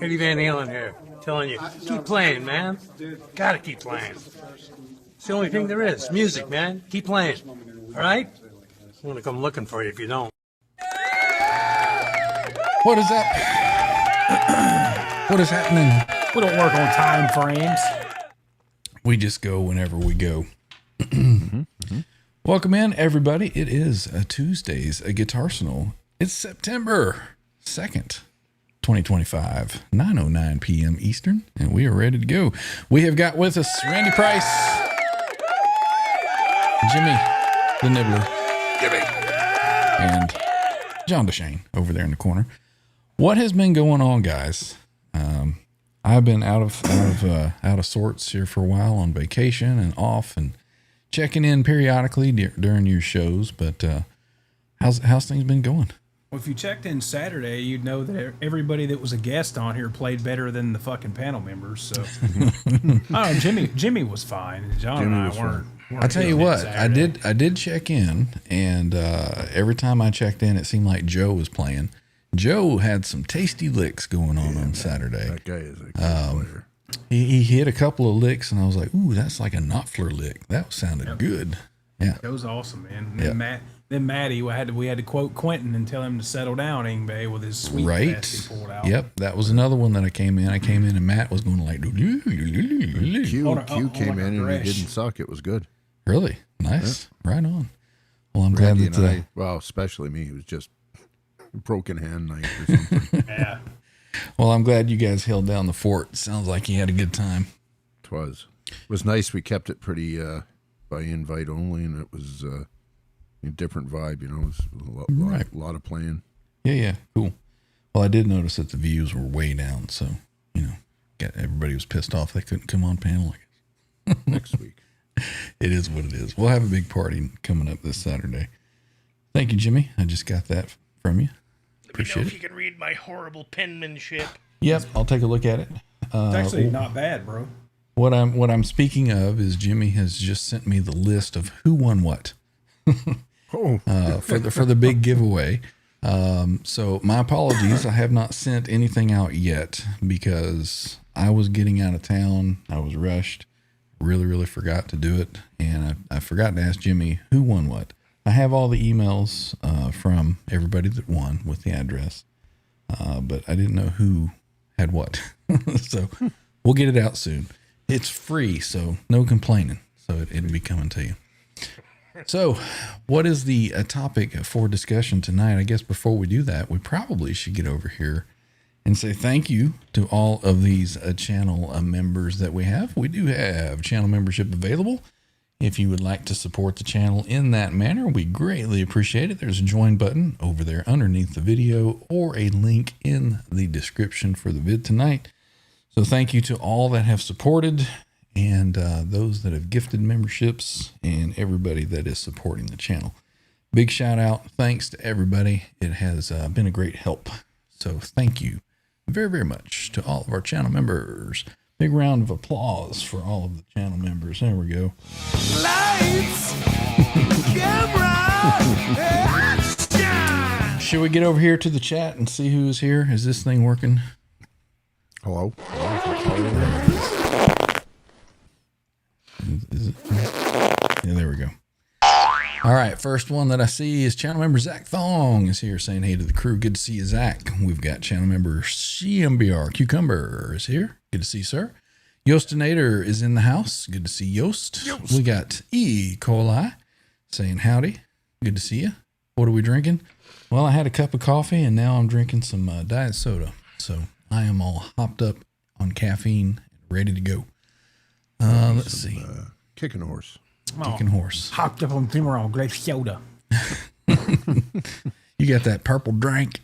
Eddie Van Halen here, telling you, keep playing, man. Gotta keep playing. It's the only thing there is. Music, man. Keep playing. All right? I'm gonna come looking for you if you don't. What is that? What is happening? We don't work on time frames. We just go whenever we go. Welcome in, everybody. It is Tuesday's Guitarsenal. It's September 2nd, 2025, 9:09 p.m. Eastern, and we are ready to go. We have got with us Randy Price, Jimmy the Nibbler, and John DeShane over there in the corner. What has been going on, guys? I've been out of sorts here for a while on vacation and off and checking in periodically during your shows. But how's things been going? Well, if you checked in Saturday, you'd know that everybody that was a guest on here played better than the fucking panel members. So, oh, Jimmy was fine. John and I weren't. I tell you what, I did check in, and every time I checked in, it seemed like Joe was playing. Joe had some tasty licks going on Saturday. That guy is a good player. He hit a couple of licks, and I was like, "Ooh, that's like a Knopfler lick. That sounded good." Yeah, that was awesome, man. And then Matty, we had to quote Quentin and tell him to settle down, Ingve, with his sweet test he pulled out. Yep, that was another one that I came in, and Matt was going like, Q came in and he didn't suck. It was good. Really nice, right on. Well, I'm glad that especially me, it was just broken hand night or something. Yeah. Well, I'm glad you guys held down the fort. Sounds like you had a good time. It was nice. We kept it pretty by invite only, and it was a different vibe. You know, it was a lot of playing. Yeah, cool. Well, I did notice that the views were way down, so everybody was pissed off they couldn't come on panel. Next week. It is what it is. We'll have a big party coming up this Saturday. Thank you, Jimmy. I just got that from you. Appreciate it. If you can read my horrible penmanship. Yep, I'll take a look at it. It's actually not bad, bro. What I'm speaking of is Jimmy has just sent me the list of who won what for the big giveaway. So my apologies. I have not sent anything out yet because I was getting out of town. I was rushed. Really forgot to do it, and I forgot to ask Jimmy who won what. I have all the emails from everybody that won with the address, but I didn't know who had what. So we'll get it out soon. It's free, so no complaining. So it'll be coming to you. So what is the topic for discussion tonight? I guess before we do that, we probably should get over here and say thank you to all of these channel members that we have. We do have channel membership available. If you would like to support the channel in that manner, we greatly appreciate it. There's a join button over there underneath the video or a link in the description for the vid tonight. So thank you to all that have supported and those that have gifted memberships and everybody that is supporting the channel. Big shout out. Thanks to everybody. It has been a great help. So thank you very, very much to all of our channel members. Big round of applause for all of the channel members. There we go. Lights, camera, action. Should we get over here to the chat and see who is here? Is this thing working? Hello? Is it? Yeah, there we go. All right, first one that I see is channel member Zach Thong is here saying hey to the crew. Good to see you, Zach. We've got channel member CMBR Cucumber is here. Good to see you, sir. Yostinator is in the house. Good to see Yost. We got E. coli saying howdy. Good to see you. What are we drinking? Well, I had a cup of coffee and now I'm drinking some diet soda. So I am all hopped up on caffeine and ready to go. Let's see. Kicking horse. Kicking horse. Hopped up on Timuron, great soda. You got that purple drink.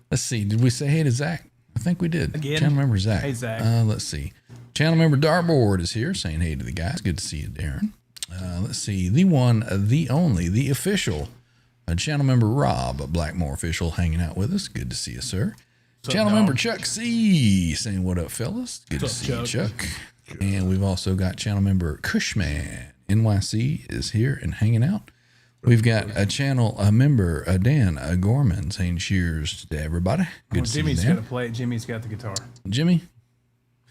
Let's see. Did we say hey to Zach? I think we did. Again. Channel member Zach. Hey, Zach. Let's see. Channel member Darboard is here saying hey to the guys. Good to see you, Darren. Let's see. The one, the only, the official channel member Rob, Blackmore official, hanging out with us. Good to see you, sir. Channel member Chuck C saying what up, fellas. Good to see you, Chuck. And we've also got channel member Cushman NYC is here and hanging out. We've got a member, Dan Gorman, saying cheers to everybody. Good to see you, Jimmy's Dan. going to play it. Jimmy's got the guitar. Jimmy?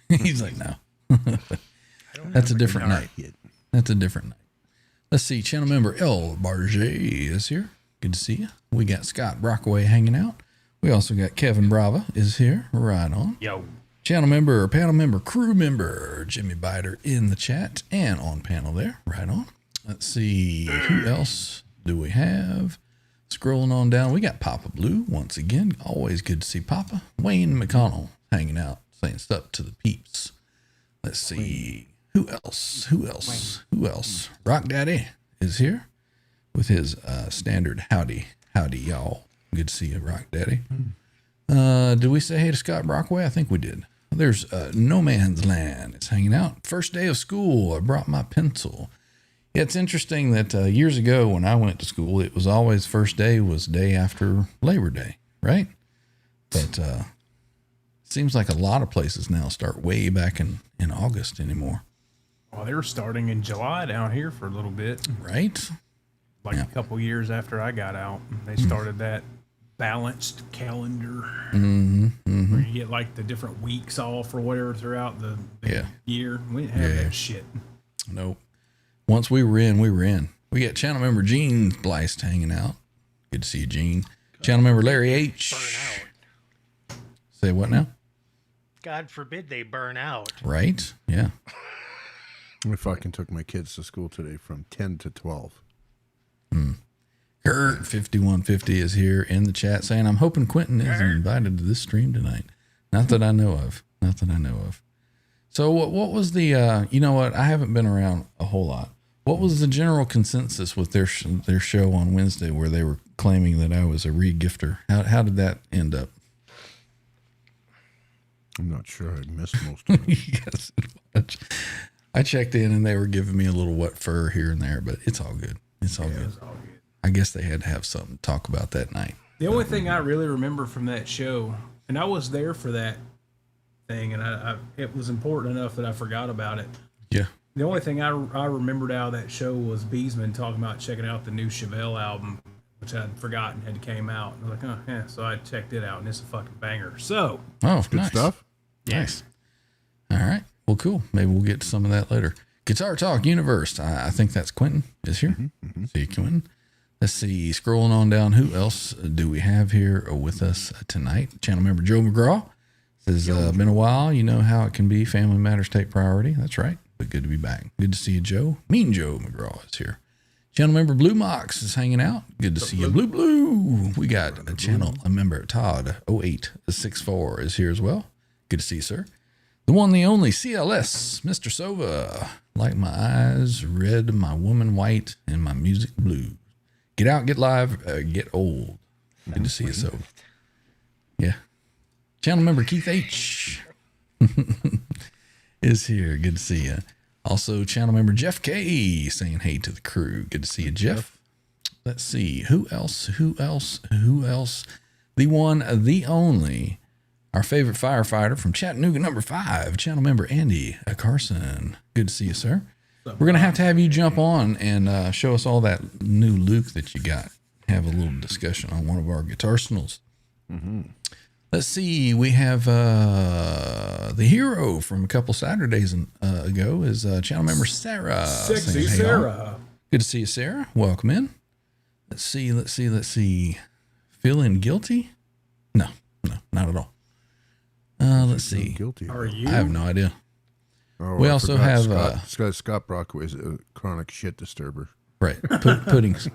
He's like, no. That's a different night. That's a different night. Let's see. Channel member El Barget is here. Good to see you. We got Scott Brockway hanging out. We also got Kevin Brava is here. Right on. Yo. Channel member, panel member, crew member, Jimmy Biter in the chat and on panel there. Right on. Let's see. Who else do we have? Scrolling on down. We got Papa Blue once again. Always good to see Papa. Wayne McConnell hanging out, saying stuff to the peeps. Let's see. Who else? Rock Daddy is here with his standard howdy y'all. Good to see you, Rock Daddy. Did we say hey to Scott Brockway? I think we did. There's No Man's Land. It's hanging out. First day of school. I brought my pencil. Yeah, it's interesting that years ago when I went to school, it was always first day was day after Labor Day, right? But seems like a lot of places now start way back in August anymore. Well, they were starting in July down here for a little bit. Right? Like a couple years after I got out, they started that balanced calendar where you get like the different weeks off or whatever throughout the year. We didn't have that shit. Nope. Once we were in, we were in. We got channel member Gene Blyst hanging out. Good to see you, Gene. Channel member Larry H. Burn out. Say what now? God forbid they burn out. Right? Yeah. I fucking took my kids to school today from 10 to 12. Kurt 5150 is here in the chat saying, I'm hoping Quentin is invited to this stream tonight. Not that I know of. So what was the, you know what? I haven't been around a whole lot. What was the general consensus with their show on Wednesday where they were claiming that I was a re-gifter? How did that end up? I'm not sure. I missed most of it. Yes, it was. I checked in and they were giving me a little what fur here and there, but it's all good. It's all good. I guess they had to have something to talk about that night. The only thing I really remember from that show, and I was there for that thing, and I it was important enough that I forgot about it. Yeah. The only thing I remembered out of that show was Beesman talking about checking out the new Chevelle album, which I'd forgotten had came out. I was like, oh, yeah. So I checked it out, and it's a fucking banger. So. Oh, Good nice stuff. Nice. All right. Well, cool. Maybe we'll get to some of that later. Guitar Talk Universe. I think that's Quentin is here. See you, Quentin. Let's see. Scrolling on down. Who else do we have here with us tonight? Channel member Joe McGraw says, been a while. You know how it can be. Family matters take priority. That's right. But good to be back. Good to see you, Joe. Mean Joe McGraw is here. Channel member Blue Mox is hanging out. Good to see you, Blue. We got a member Todd 0864 is here as well. Good to see you, sir. The one, the only CLS, Mr. Sova. Like my eyes, red, my woman white, and my music blue. Get out, get live, get old. Good to see you, Sova. Yeah. Channel member Keith H. is here. Good to see you. Also, channel member Jeff K. saying hey to the crew. Good to see you, Jeff. Let's see. Who else? The one, the only, our favorite firefighter from Chattanooga, number 5, channel member Andy Carson. Good to see you, sir. We're going to have you jump on and show us all that new Luke that you got. Have a little discussion on one of our Guitarsenals. Let's see. We have the hero from a couple Saturdays ago is channel member Sarah. Sexy saying, hey, Sarah. all. Good to see you, Sarah. Welcome in. Let's see. Feeling guilty? No, not at all. Let's see. Guilty. Are you? I have no idea. Oh, We I also forgot have Scott Brockway's a chronic shit disturber. right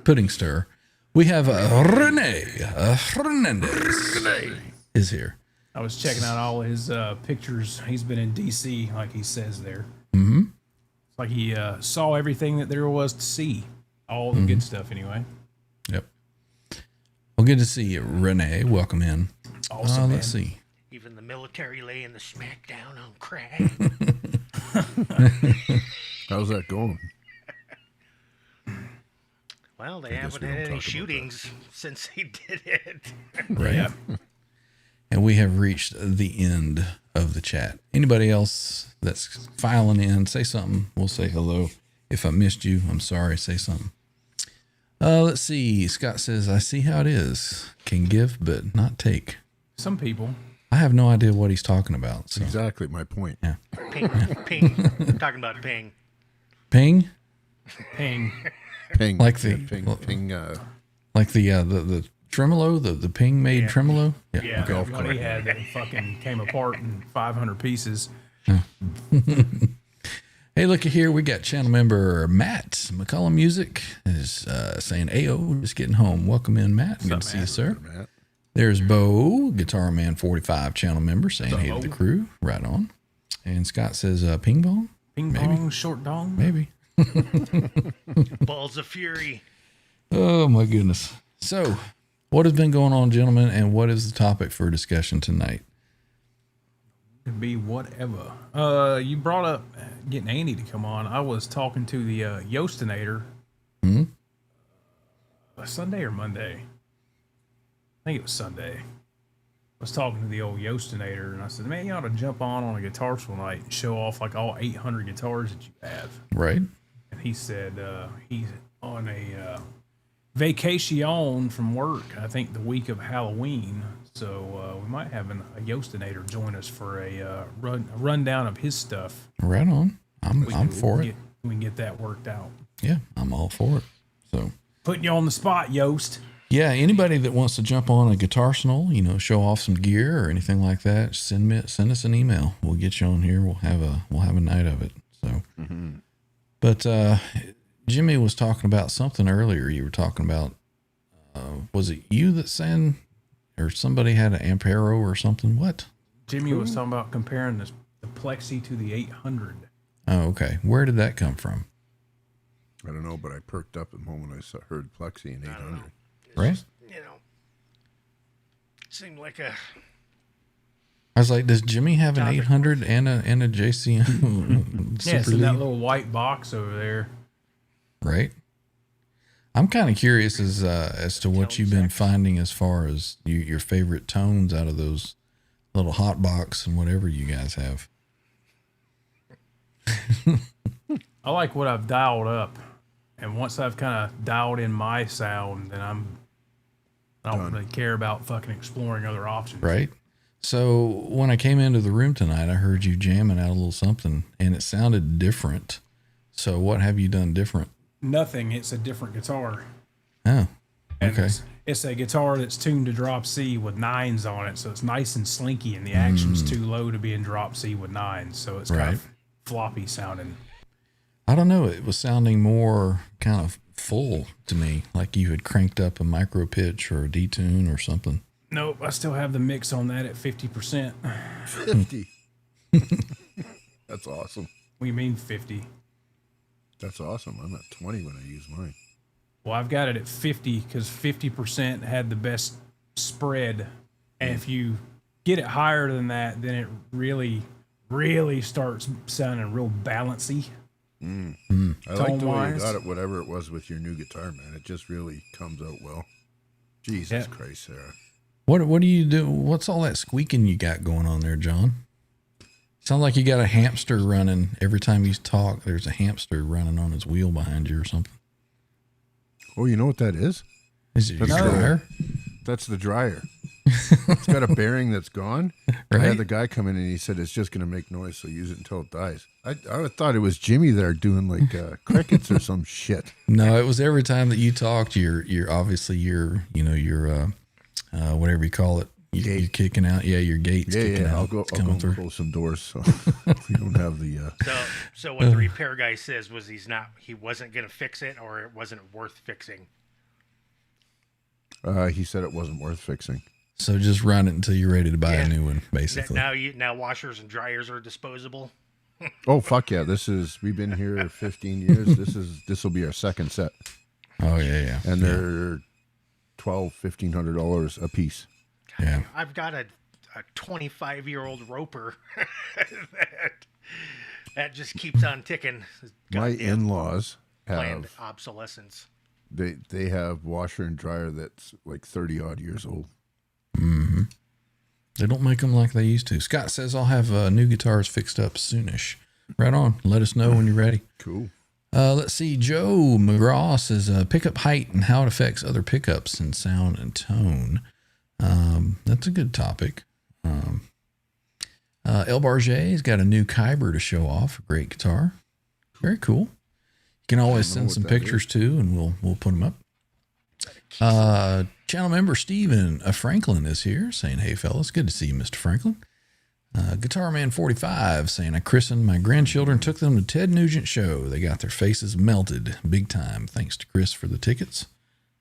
pudding stir. We have Rene Hernandez is here. I was checking out all his pictures. He's been in D.C., like he says there. It's like he saw everything that there was to see. All the good stuff, anyway. Yep. Well, good to see you, Rene. Welcome in. Awesome, Let's see. Even the military laying the smack down on crack. How's that going? Well, they guess haven't we don't had any talk about shootings since he did it. Right. Yeah. And we have reached the end of the chat. Anybody else that's filing in, say something. We'll say hello. If I missed you, I'm sorry. Say something. Let's see. Scott says, I see how it is. Can give, but not take. Some people. I have no idea what he's talking about. So. Exactly my point. Yeah. Ping, ping. I'm talking about ping. Ping? Ping. Ping. Like the- ping. Like the tremolo, the ping made tremolo? Yeah, golf what cart. he had that fucking came apart in 500 pieces. Hey, looky here. We got channel member Matt McCollum Music is saying, Ayo, just getting home. Welcome in, Matt. Good to see you, sir. Matt. There's Bo, Guitar Man 45 channel member, saying, hey to the crew. Right on. And Scott says, ping pong? Ping pong, short dong. Maybe. Balls of fury. Oh, my goodness. So, what has been going on, gentlemen, and what is the topic for discussion tonight? Could be whatever. You brought up getting Andy to come on. I was talking to the Yostinator. Sunday or Monday? I think it was Sunday. I was talking to the old Yostinator, and I said, man, you ought to jump on a Guitarsenal night and show off like all 800 guitars that you have. Right? And he said he's on a vacation from work, I think the week of Halloween. So we might have a Yostinator join us for a rundown of his stuff. Right on. I'm for it. We can get that worked out. Yeah, I'm all for it. So, Putting you on the spot, Yost. yeah, anybody that wants to jump on a Guitarsenal, show off some gear or anything like that, send us an email. We'll get you on here. We'll have a night of it. So, but Jimmy was talking about something earlier. You were talking about was it you that sang, or somebody had an Ampero or something? What? Jimmy was talking about comparing the Plexi to the 800. Oh, okay. Where did that come from? I don't know, but I perked up the moment I heard Plexi and 800. Right? Seemed like a I was like, does Jimmy have an 800 and a JCM? Yeah, it's Super in that League? little white box over there. Right. I'm kind of curious as to what you've been finding as far as your favorite tones out of those little hot box and whatever you guys have. I like what I've dialed up, and once I've kind of dialed in my sound, then I don't really care about fucking exploring other options. Right. So when I came into the room tonight, I heard you jamming out a little something, and it sounded different. So what have you done different? Nothing. It's a different guitar. Oh, And okay. it's a guitar that's tuned to drop C with nines on it, so it's nice and slinky, and the action's too low to be in drop C with nines, so it's kind Right. of floppy sounding. I don't know. It was sounding more kind of full to me, like you had cranked up a micro pitch or a detune or something. Nope, I still have the mix on that at 50%. 50. That's awesome. What do you mean 50? That's awesome. I'm at 20 when I use mine. Well, I've got it at 50 because 50% had the best spread. And if you get it higher than that, then it really, really starts sounding real balancy. I like the way you Tone-wise. got it, whatever it was with your new guitar, man. It just really comes out well. Jesus Yeah. Christ, Sarah. What do you do? What's all that squeaking you got going on there, John? Sounds like you got a hamster running. Every time you talk, there's a hamster running on his wheel behind you or something. Oh, you know what that is? Is it your That's dryer? That's the dryer. It's got a bearing that's gone. I Right. had the guy come in and he said it's just going to make noise, so use it until it dies. I thought it was Jimmy there doing like crickets or some shit. No, it was every time that you talked, you're obviously your whatever you call it. You're kicking out. Yeah, your gate's kicking out. I'll go It's coming through. close some doors so we don't have the. So what the repair guy says was he wasn't gonna fix it, or it wasn't worth fixing. He said it wasn't worth fixing. So just run it until you're ready to buy Yeah. a new one, basically. Now washers and dryers are disposable. Oh fuck yeah! We've been here 15 years. This will be our second set, Oh yeah. and they're $1,500 a piece. Yeah. I've got a 25-year-old Roper that just keeps on ticking. My in-laws Planned have obsolescence. they have washer and dryer that's like 30 odd years old. They don't make them like they used to. Scott says I'll have new guitars fixed up soonish. Right on. Let us know when you're ready. Cool. Let's see. Joe McGraw says pickup height and how it affects other pickups in sound and tone. That's a good topic. El Barget's got a new Kyber to show off. A great guitar. Very cool. You can always send some pictures too, and we'll put them up. Channel member Steven Franklin is here saying, hey fellas, good to see you, Mr. Franklin. Guitar Man 45 saying, I christened my grandchildren, took them to Ted Nugent show. They got their faces melted big time. Thanks to Chris for the tickets.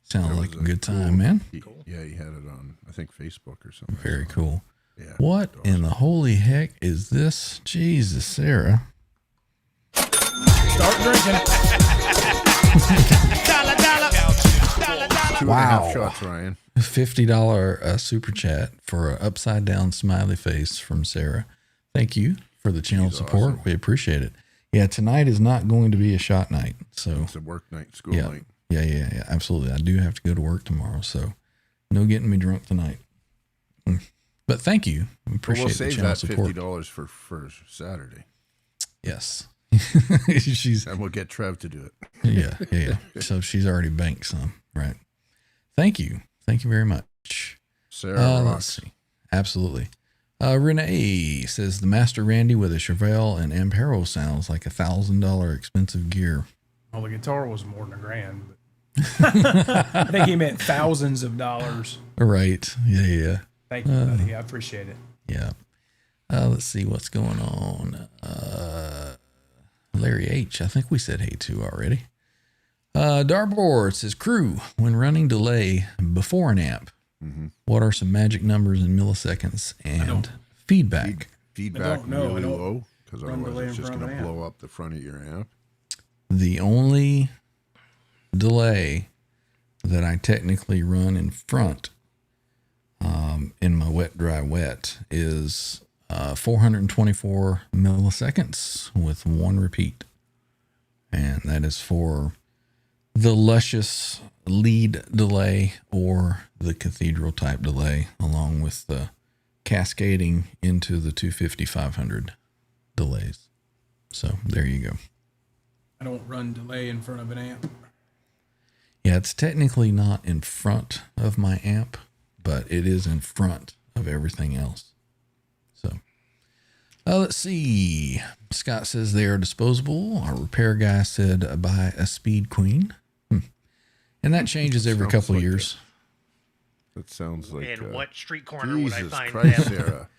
Sounded like a good time, man. Yeah, he had it on, I think, Facebook or something. Very cool. Yeah. What in the holy heck is this? Jesus, Sarah. Start drinking. Wow. 2.5 shots, Ryan. $50 super chat for an upside down smiley face from Sarah. Thank you for the channel support. Awesome. We appreciate it. Yeah, tonight is not going to be a shot night. So it's a work night, school night. Yeah, absolutely. I do have to go to work tomorrow, so no getting me drunk tonight. But thank you. We appreciate the channel support. $50 for Saturday. Yes. And we'll get Trev to do it. Yeah. So she's already banked some, right? Thank you. Thank you very much. Sarah let's see. Absolutely. Renee says the Master Randy with a Chevelle and Ampero sounds like $1,000 expensive gear. Well, the guitar was more than $1,000, but I think he meant thousands of dollars. Right. Yeah. Thank you, buddy. I appreciate it. Yeah. Let's see what's going on. Larry H. I think we said hey to already. Darboard says, crew, when running delay before an amp, what are some magic numbers in milliseconds and feedback? Feedback really low, because otherwise it's just going to blow up the front of your amp. The only delay that I technically run in front in my wet, dry, wet is 424 milliseconds with one repeat. And that is for the luscious lead delay or the cathedral type delay, along with the cascading into the 250-500 delays. So there you go. I don't run delay in front of an amp. Yeah, it's technically not in front of my amp, but it is in front of everything else. So let's see. Scott says they are disposable. Our repair guy said buy a Speed Queen. And that changes every couple of years. That sounds like... In what street corner would I find Christ, them? Sarah.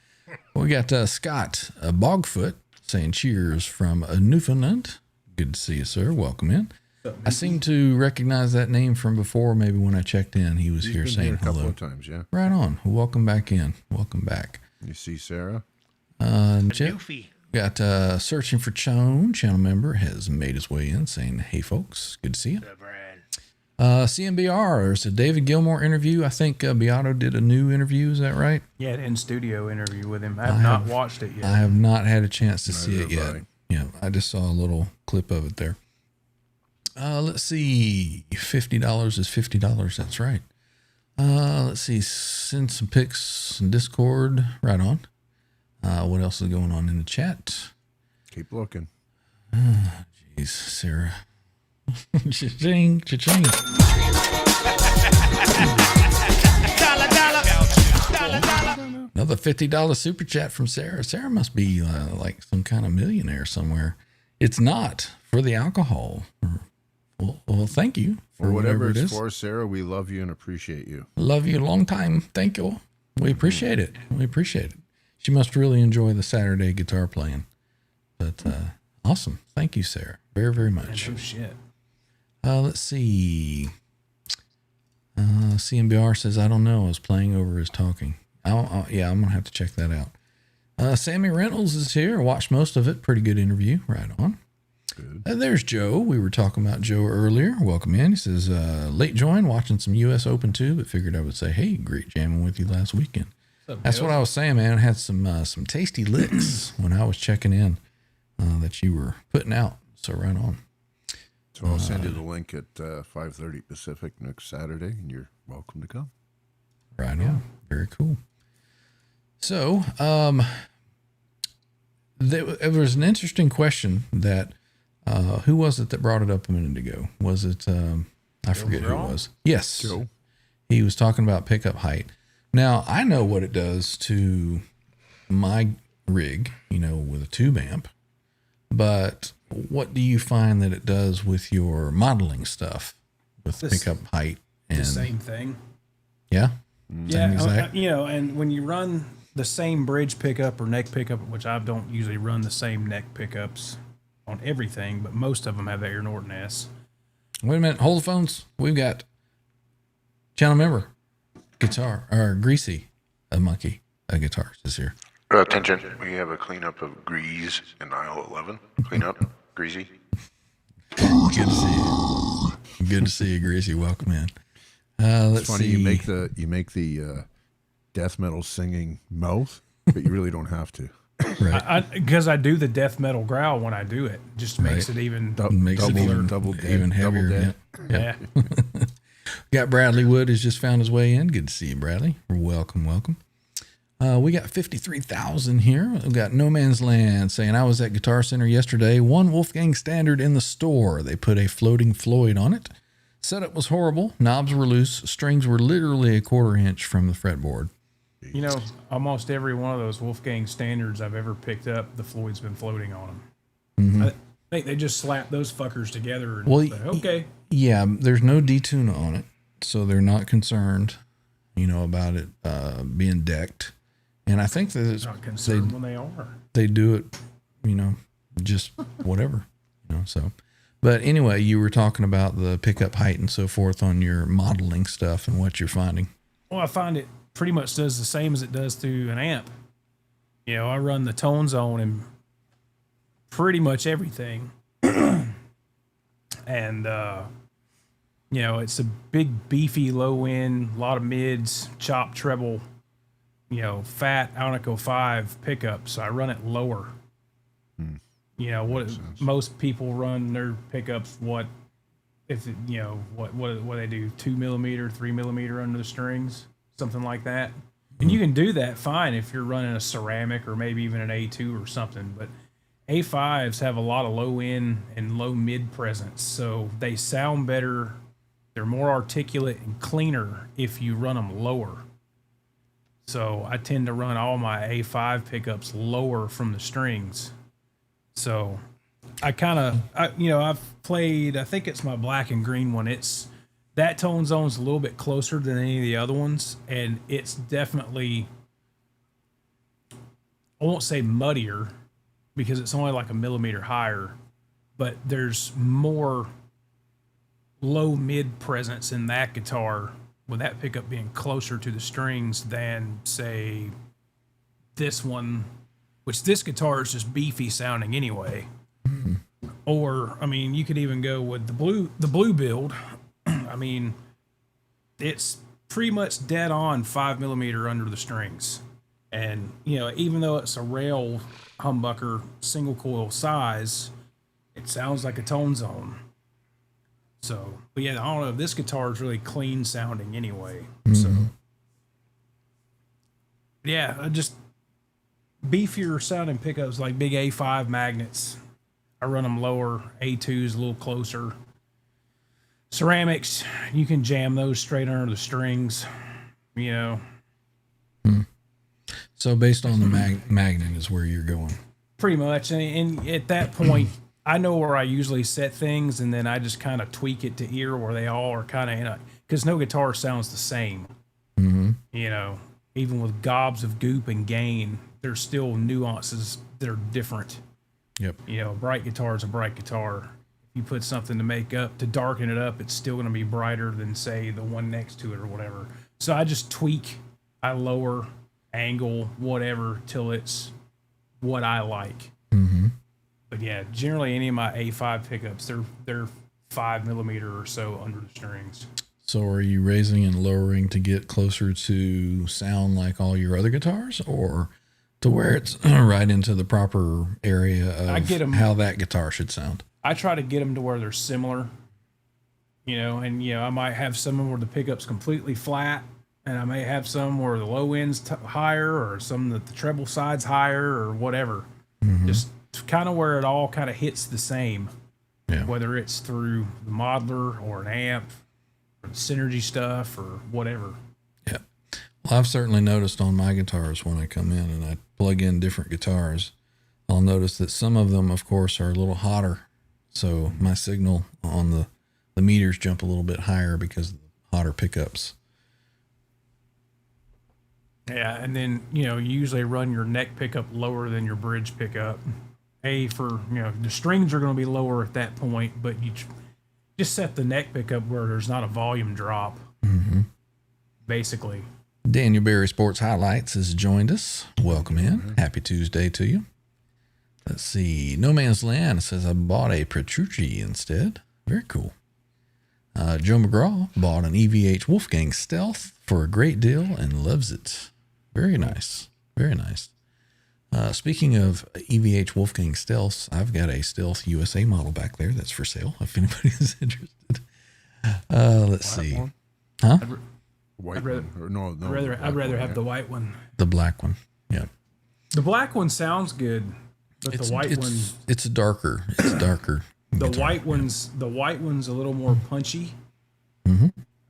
We got Scott Bogfoot saying cheers from Newfoundland. Good to see you, sir. Welcome in. I seem to recognize that name from before. Maybe when I checked in, he was here saying a couple hello. of times, yeah. Right on. Welcome back in. Welcome back. You see Sarah? Doofy. Got Searching for Chone, channel member, has made his way in saying, hey, folks. Good to see you. CMBR, there's a David Gilmour interview. I think Beato did a new interview. Is that right? Yeah, an in-studio interview with him. I have not watched it yet. I have not had a chance to see it have yet. I. Yeah, I just saw a little clip of it there. Let's see. $50 is $50. That's right. Let's see. Send some pics in Discord. Right on. What else is going on in the chat? Keep looking. Jeez, Sarah. Cha-ching, cha-ching. Another $50 super chat from Sarah. Sarah must be like some kind of millionaire somewhere. It's not for the alcohol. Well, thank you for whatever it is. For, Sarah, we love you and appreciate you. Love you a long time. Thank you. We appreciate it. We appreciate it. She must really enjoy the Saturday guitar playing. But awesome. Thank you, Sarah. Very, very much. Oh, shit. Let's see. CMBR says, I don't know. I was playing over his talking. Yeah, I'm going to have to check that out. Sammy Reynolds is here. Watched most of it. Pretty good interview. Right on. Good. There's Joe. We were talking about Joe earlier. Welcome in. He says, late join, watching some U.S. Open too, but figured I would say, hey, great jamming with you last weekend. That's what I was saying, man. I had some tasty licks when I was checking in that you were putting out. So right on. So I'll send you the link at 5:30 Pacific next Saturday, and you're welcome to come. Right on. Very cool. So there was an interesting question that Who was it that brought it up a minute ago? Was it, I forget who it was. Yes. Joe. He was talking about pickup height. Now, I know what it does to my rig, with a tube amp, but what do you find that it does with your modeling stuff with pickup height? And The same thing. yeah, Yeah, exact? and when you run the same bridge pickup or neck pickup, which I don't usually run the same neck pickups on everything, but most of them have the Air Norton S. Wait a minute, hold the phones. We've got channel member guitar or Greasy, a monkey, a guitarist is here. Attention, we have a cleanup of grease in aisle 11. Cleanup, greasy. Good to see you. Good to see you, Greasy. Welcome in. Let's It's funny see. you make the death metal singing mouth, but you really don't have to. Right. Because I do the death metal growl when I do it. Just makes it even. Makes it even double heavier. dead. Yeah. Yeah. Got Bradley Wood has just found his way in. Good to see you, Bradley. Welcome. We got 53,000 here. We've got No Man's Land saying, I was at Guitar Center yesterday. One Wolfgang standard in the store. They put a floating Floyd on it. Setup was horrible. Knobs were loose. Strings were literally a 1/4 inch from the fretboard. Almost every one of those Wolfgang standards I've ever picked up, the Floyd's been floating on them. Mm-hmm. I think they just slap those fuckers together and Well, say, okay. Yeah, there's no detune on it, so they're not concerned, about it being decked. And I think that it's, Not concerned when they are. they do it, just whatever, so. But anyway, you were talking about the pickup height and so forth on your modeling stuff and what you're finding. Well, I find it pretty much does the same as it does to an amp. I run the tone zone in pretty much everything. And, it's a big, beefy, low end, a lot of mids, chop, treble, fat Alnico 5 pickup. So I run it lower. What most people run their pickups, what they do, 2 millimeter, 3 millimeter under the strings, something like that. And you can do that fine if you're running a ceramic or maybe even an A2 or something. But A5s have a lot of low end and low mid presence, so they sound better. They're more articulate and cleaner if you run them lower. So I tend to run all my A5 pickups lower from the strings. So I've played, I think it's my black and green one. That tone zone's a little bit closer than any of the other ones, and it's definitely, I won't say muddier because it's only like a millimeter higher, but there's more low mid presence in that guitar with that pickup being closer to the strings than, say, this one, which this guitar is just beefy sounding anyway. Or, you could even go with the blue build. It's pretty much dead on 5 millimeter under the strings. And, even though it's a rail humbucker single coil size, it sounds like a tone zone. So, but yeah, I don't know. This guitar is really clean sounding anyway. So, yeah, just beefier sounding pickups like big A5 magnets. I run them lower. A2's a little closer. Ceramics, you can jam those straight under the strings, So based on the magnet is where you're going. Pretty much. And at that point, I know where I usually set things, and then I just kind of tweak it to ear where they all are kind of in a, because no guitar sounds the same. Even with gobs of goop and gain, there's still nuances that are different. Yep. A bright guitar is a bright guitar. You put something to darken it up, it's still going to be brighter than, say, the one next to it or whatever. So I just tweak, I lower, angle, whatever, till it's what I like. But yeah, generally any of my A5 pickups, they're 5 millimeter or so under the strings. So are you raising and lowering to get closer to sound like all your other guitars, or to where it's right into the proper area of how that guitar should sound? I try to get them to where they're similar, and I might have some where the pickup's completely flat, and I may have some where the low end's higher, or some that the treble side's higher, or whatever. Just kind of where it all kind of hits the same. Yeah. whether it's through the modeler or an amp or the synergy stuff or whatever. Yeah. Well, I've certainly noticed on my guitars when I come in and I plug in different guitars, I'll notice that some of them, of course, are a little hotter. So my signal on the meters jump a little bit higher because of the hotter pickups. Yeah, and then, you usually run your neck pickup lower than your bridge pickup. The strings are going to be lower at that point, but you just set the neck pickup where there's not a volume drop, basically. Daniel Berry Sports Highlights has joined us. Welcome in. Happy Tuesday to you. Let's see. No Man's Land says, I bought a Petrucci instead. Very cool. Joe McGraw bought an EVH Wolfgang Stealth for a great deal and loves it. Very nice. Very nice. Speaking of EVH Wolfgang Stealths, I've got a Stealth USA model back there that's for sale if anybody is interested. Let's see. One? Huh? White I'd rather- one. Or no, I'd rather have the white one. The black one. Yeah. The black one sounds good, but the white one, It's darker. It's darker. the guitar. white one's a little more punchy.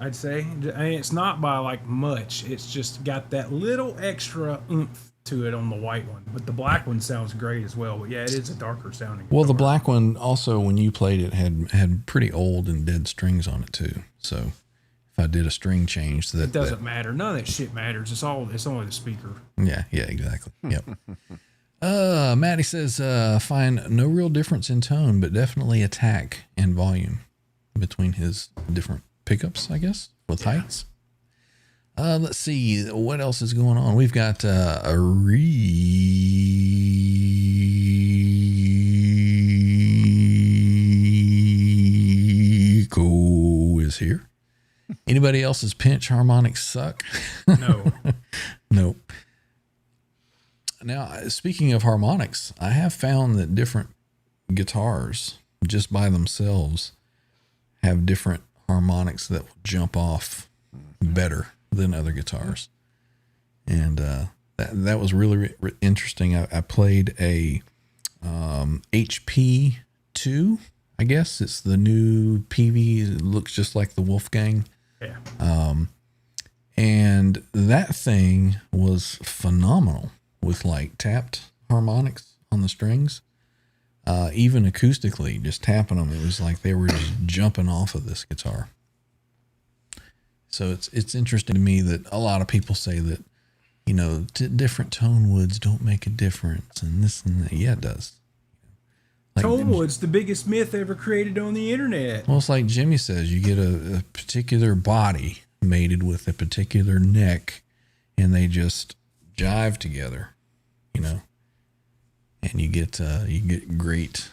I'd say. I mean, it's not by like much. It's just got that little extra oomph to it on the white one. But the black one sounds great as well. But yeah, it is a darker sounding. Well, the guitar. black one also, when you played it, had pretty old and dead strings on it too. So if I did a string change, It doesn't matter. None of that shit matters. It's only the speaker. Yeah, exactly. Yep. Maddie says, find no real difference in tone, but definitely attack and volume between his different pickups, I guess, with heights. Let's see what else is going on. We've got a Rico is here. Anybody else's pinch harmonics suck? No. Nope. Now, speaking of harmonics, I have found that different guitars, just by themselves, have different harmonics that will jump off better than other guitars. And that was really interesting. I played a HP 2, I guess. It's the new PV. It looks just like the Wolfgang. Yeah. And that thing was phenomenal with like tapped harmonics on the strings. Even acoustically, just tapping them, it was like they were just jumping off of this guitar. So it's interesting to me that a lot of people say that, different tone woods don't make a difference and this and that. Yeah, it does. Like, Tonewood's the biggest myth ever created on the internet. well, it's like Jimmy says, you get a particular body mated with a particular neck and they just jive together, and you get great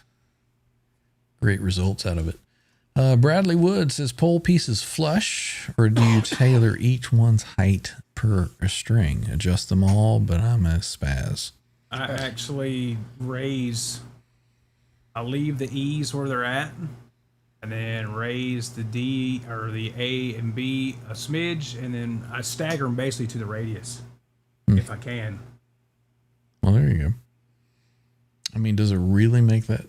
results out of it. Bradley Wood says, pole pieces flush, or do you tailor each one's height per a string? Adjust them all, but I'm a spaz. I actually I leave the E's where they're at, and then raise the D or the A and B a smidge, and then I stagger them basically to the radius, if I can. Well, there you go. I mean, does it really make that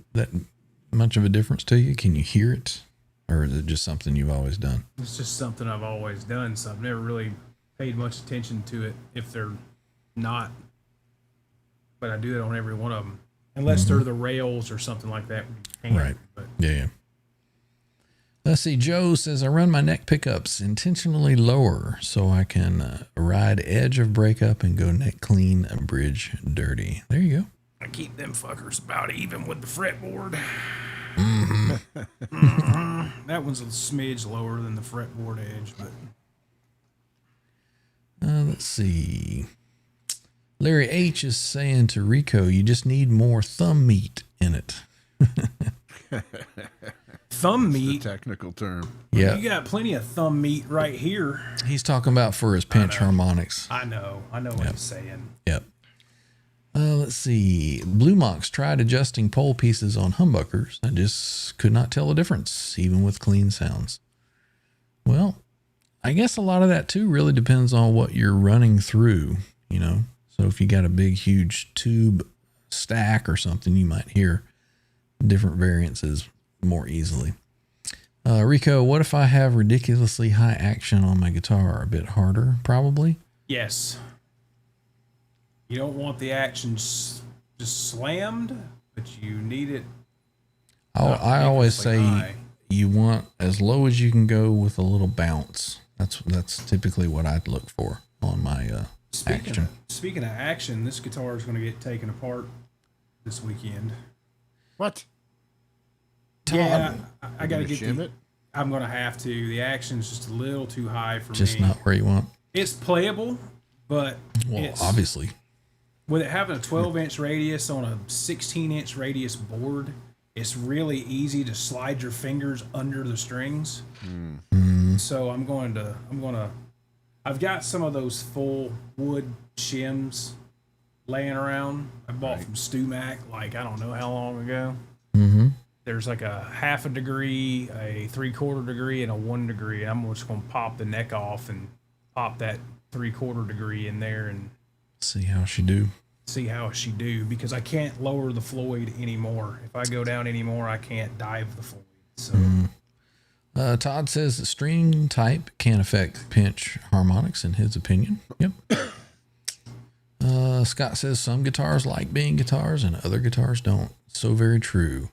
much of a difference to you? Can you hear it? Or is it just something you've always done? It's just something I've always done, so I've never really paid much attention to it if they're not. But I do it on every one of them, unless they're the rails or something like that. Right. But Yeah. Let's see. Joe says, I run my neck pickups intentionally lower so I can ride edge of breakup and go neck clean, bridge dirty. There you go. I keep them fuckers about even with the fretboard. That one's a smidge lower than the fretboard edge, but Let's see. Larry H is saying to Rico, you just need more thumb meat in it. thumb The meat. technical term. Yeah. You got plenty of thumb meat right here. He's talking about for his pinch harmonics. I know what he's saying. Yep. Let's see. Blue Mox tried adjusting pole pieces on humbuckers. I just could not tell a difference, even with clean sounds. Well, I guess a lot of that too really depends on what you're running through, So if you got a big, huge tube stack or something, you might hear different variances. more easily. Rico, what if I have ridiculously high action on my guitar? A bit harder, probably? Yes. You don't want the action just slammed, but you need it. I always say high. you want as low as you can go with a little bounce. That's typically what I'd look for on my action. Speaking of action, this guitar is going to get taken apart this weekend. What? Yeah, I got to get shim it. I'm going to have to. The action's just a little too high for Just me. not where you want. It's playable, but Well, obviously. with it having a 12-inch radius on a 16-inch radius board, it's really easy to slide your fingers under the strings. So I've got some of those full wood shims laying around. I bought from Stumac, I don't know how long ago. Mm-hmm. There's like a 1/2 degree, a 3/4 degree, and a 1 degree. I'm just going to pop the neck off and pop that 3/4 degree in there and See how she do. see how she do, because I can't lower the Floyd anymore. If I go down anymore, I can't dive the Floyd. So Todd says the string type can affect pinch harmonics in his opinion. Yep. Scott says some guitars like being guitars and other guitars don't. So very true.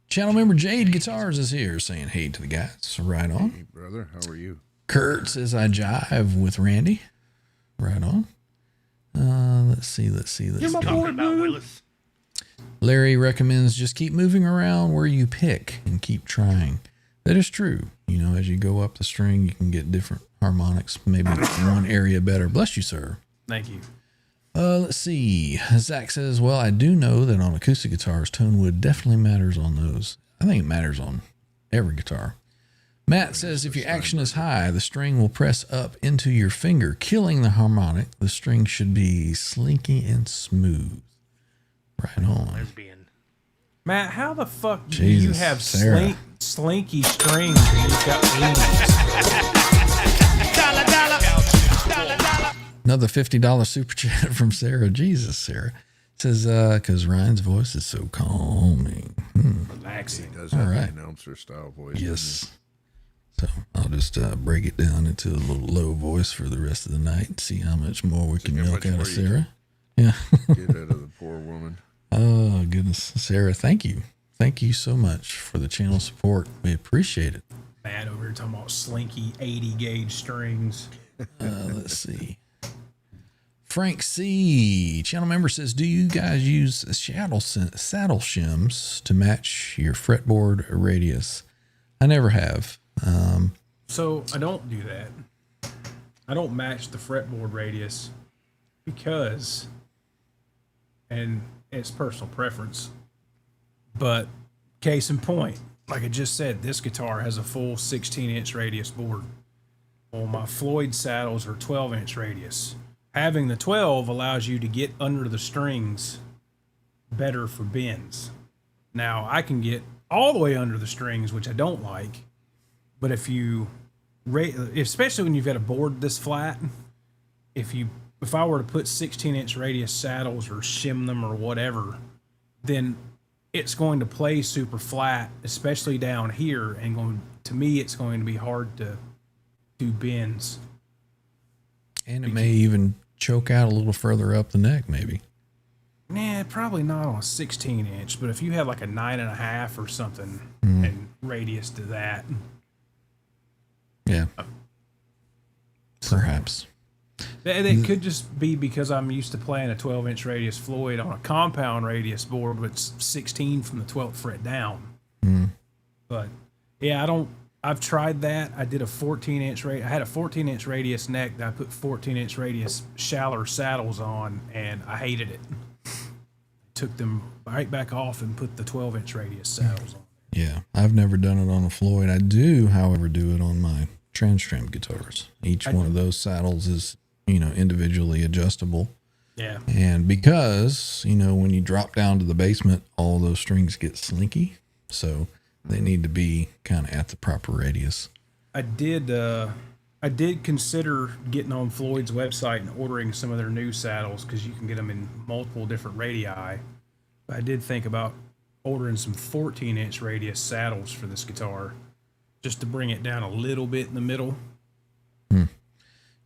Channel member Jade Guitars is here saying hey to the guys. Right on. Hey, brother, how are you? Kurt says I jive with Randy. Right on. Let's see. Talking about Willis. Larry recommends just keep moving around where you pick and keep trying. That is true. As you go up the string, you can get different harmonics, maybe one area better. Bless you, sir. thank you. Let's see. Zach says, well, I do know that on acoustic guitars, tone wood definitely matters on those. I think it matters on every guitar. Matt says, if your action is high, the string will press up into your finger, killing the harmonic. The string should be slinky and smooth. Right on. Lesbian. Matt, how the fuck do Jesus, you have Sarah. slinky strings and you've got 80s? Another $50 super chat from Sarah. Jesus, Sarah. Says, because Ryan's voice is so calming. Relaxing. He does have All right. an announcer style voice. Yes. So I'll just break it down into a little low voice for the rest of the night and see how much more we can how milk much out more of you Sarah. Yeah. Get out of the poor woman. Oh, goodness. Sarah, thank you. Thank you so much for the channel support. We appreciate it. Matt over here talking about slinky 80 gauge strings. Let's see. Frank C. Channel member says, do you guys use saddle shims to match your fretboard radius? I never have. So I don't do that. I don't match the fretboard radius because, and it's personal preference, but case in point, like I just said, this guitar has a full 16-inch radius board. Well, my Floyd saddles are 12-inch radius. Having the 12 allows you to get under the strings better for bends. Now, I can get all the way under the strings, which I don't like, but if you, especially when you've got a board this flat, if I were to put 16-inch radius saddles or shim them or whatever, then it's going to play super flat, especially down here, and to me, it's going to be hard to do bends. And it may even choke out a little further up the neck, maybe. Nah, probably not on a 16-inch, but if you have like a 9.5 or something and radius to that. Yeah. Perhaps. It could just be because I'm used to playing a 12-inch radius Floyd on a compound radius board with 16 from the 12th fret down. But yeah, I've tried that. I did a 14-inch I had a 14-inch radius neck that I put 14-inch radius shallower saddles on, and I hated it. Took them right back off and put the 12-inch radius saddles on. Yeah. I've never done it on a Floyd. I do, however, do it on my Transtram guitars. Each one of those saddles is, individually adjustable. Yeah. And because, when you drop down to the basement, all those strings get slinky. So they need to be kind of at the proper radius. I did consider getting on Floyd's website and ordering some of their new saddles because you can get them in multiple different radii. But I did think about ordering some 14-inch radius saddles for this guitar, just to bring it down a little bit in the middle.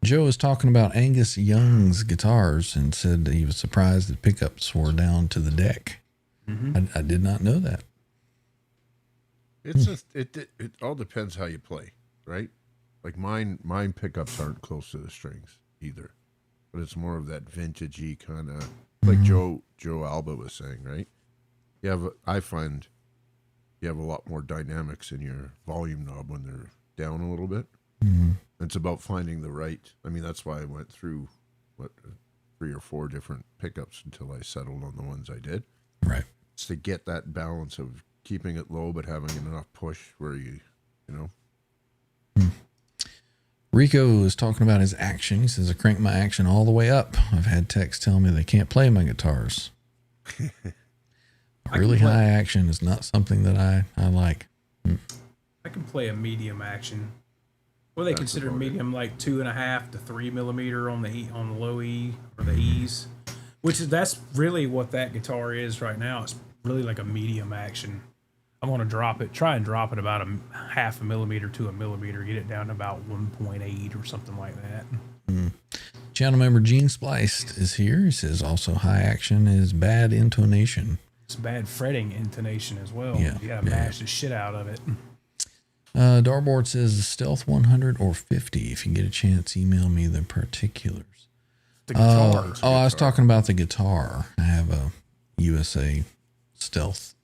Joe was talking about Angus Young's guitars and said that he was surprised that pickups were down to the deck. I did not know that. It's just it all depends how you play, right? Like mine pickups aren't close to the strings either, but it's more of that vintagey kind of like Joe Alba was saying, right? I find you have a lot more dynamics in your volume knob when they're down a little bit. It's about finding the right. I mean, that's why I went through 3 or 4 different pickups until I settled on the ones I did. Right. It's to get that balance of keeping it low but having enough push where you know. Rico is talking about his action. He says, I crank my action all the way up. I've had techs tell me they can't play my guitars. Really high action is not something that I like. I can play a medium action. What do they consider medium, like 2.5 to 3 millimeter on the low E or the E's, that's really what that guitar is right now. It's really like a medium action. I want to try and drop it about a 0.5 millimeter to 1 millimeter, get it down to about 1.8 or something like that. Channel member Gene Spliced is here. He says also high action is bad intonation. It's bad fretting intonation as well. Yeah, You gotta mash the shit out of it. Darboard says Stealth 100 or 50. If you get a chance, email me the particulars. The guitars. I was talking about the guitar. I have a USA Stealth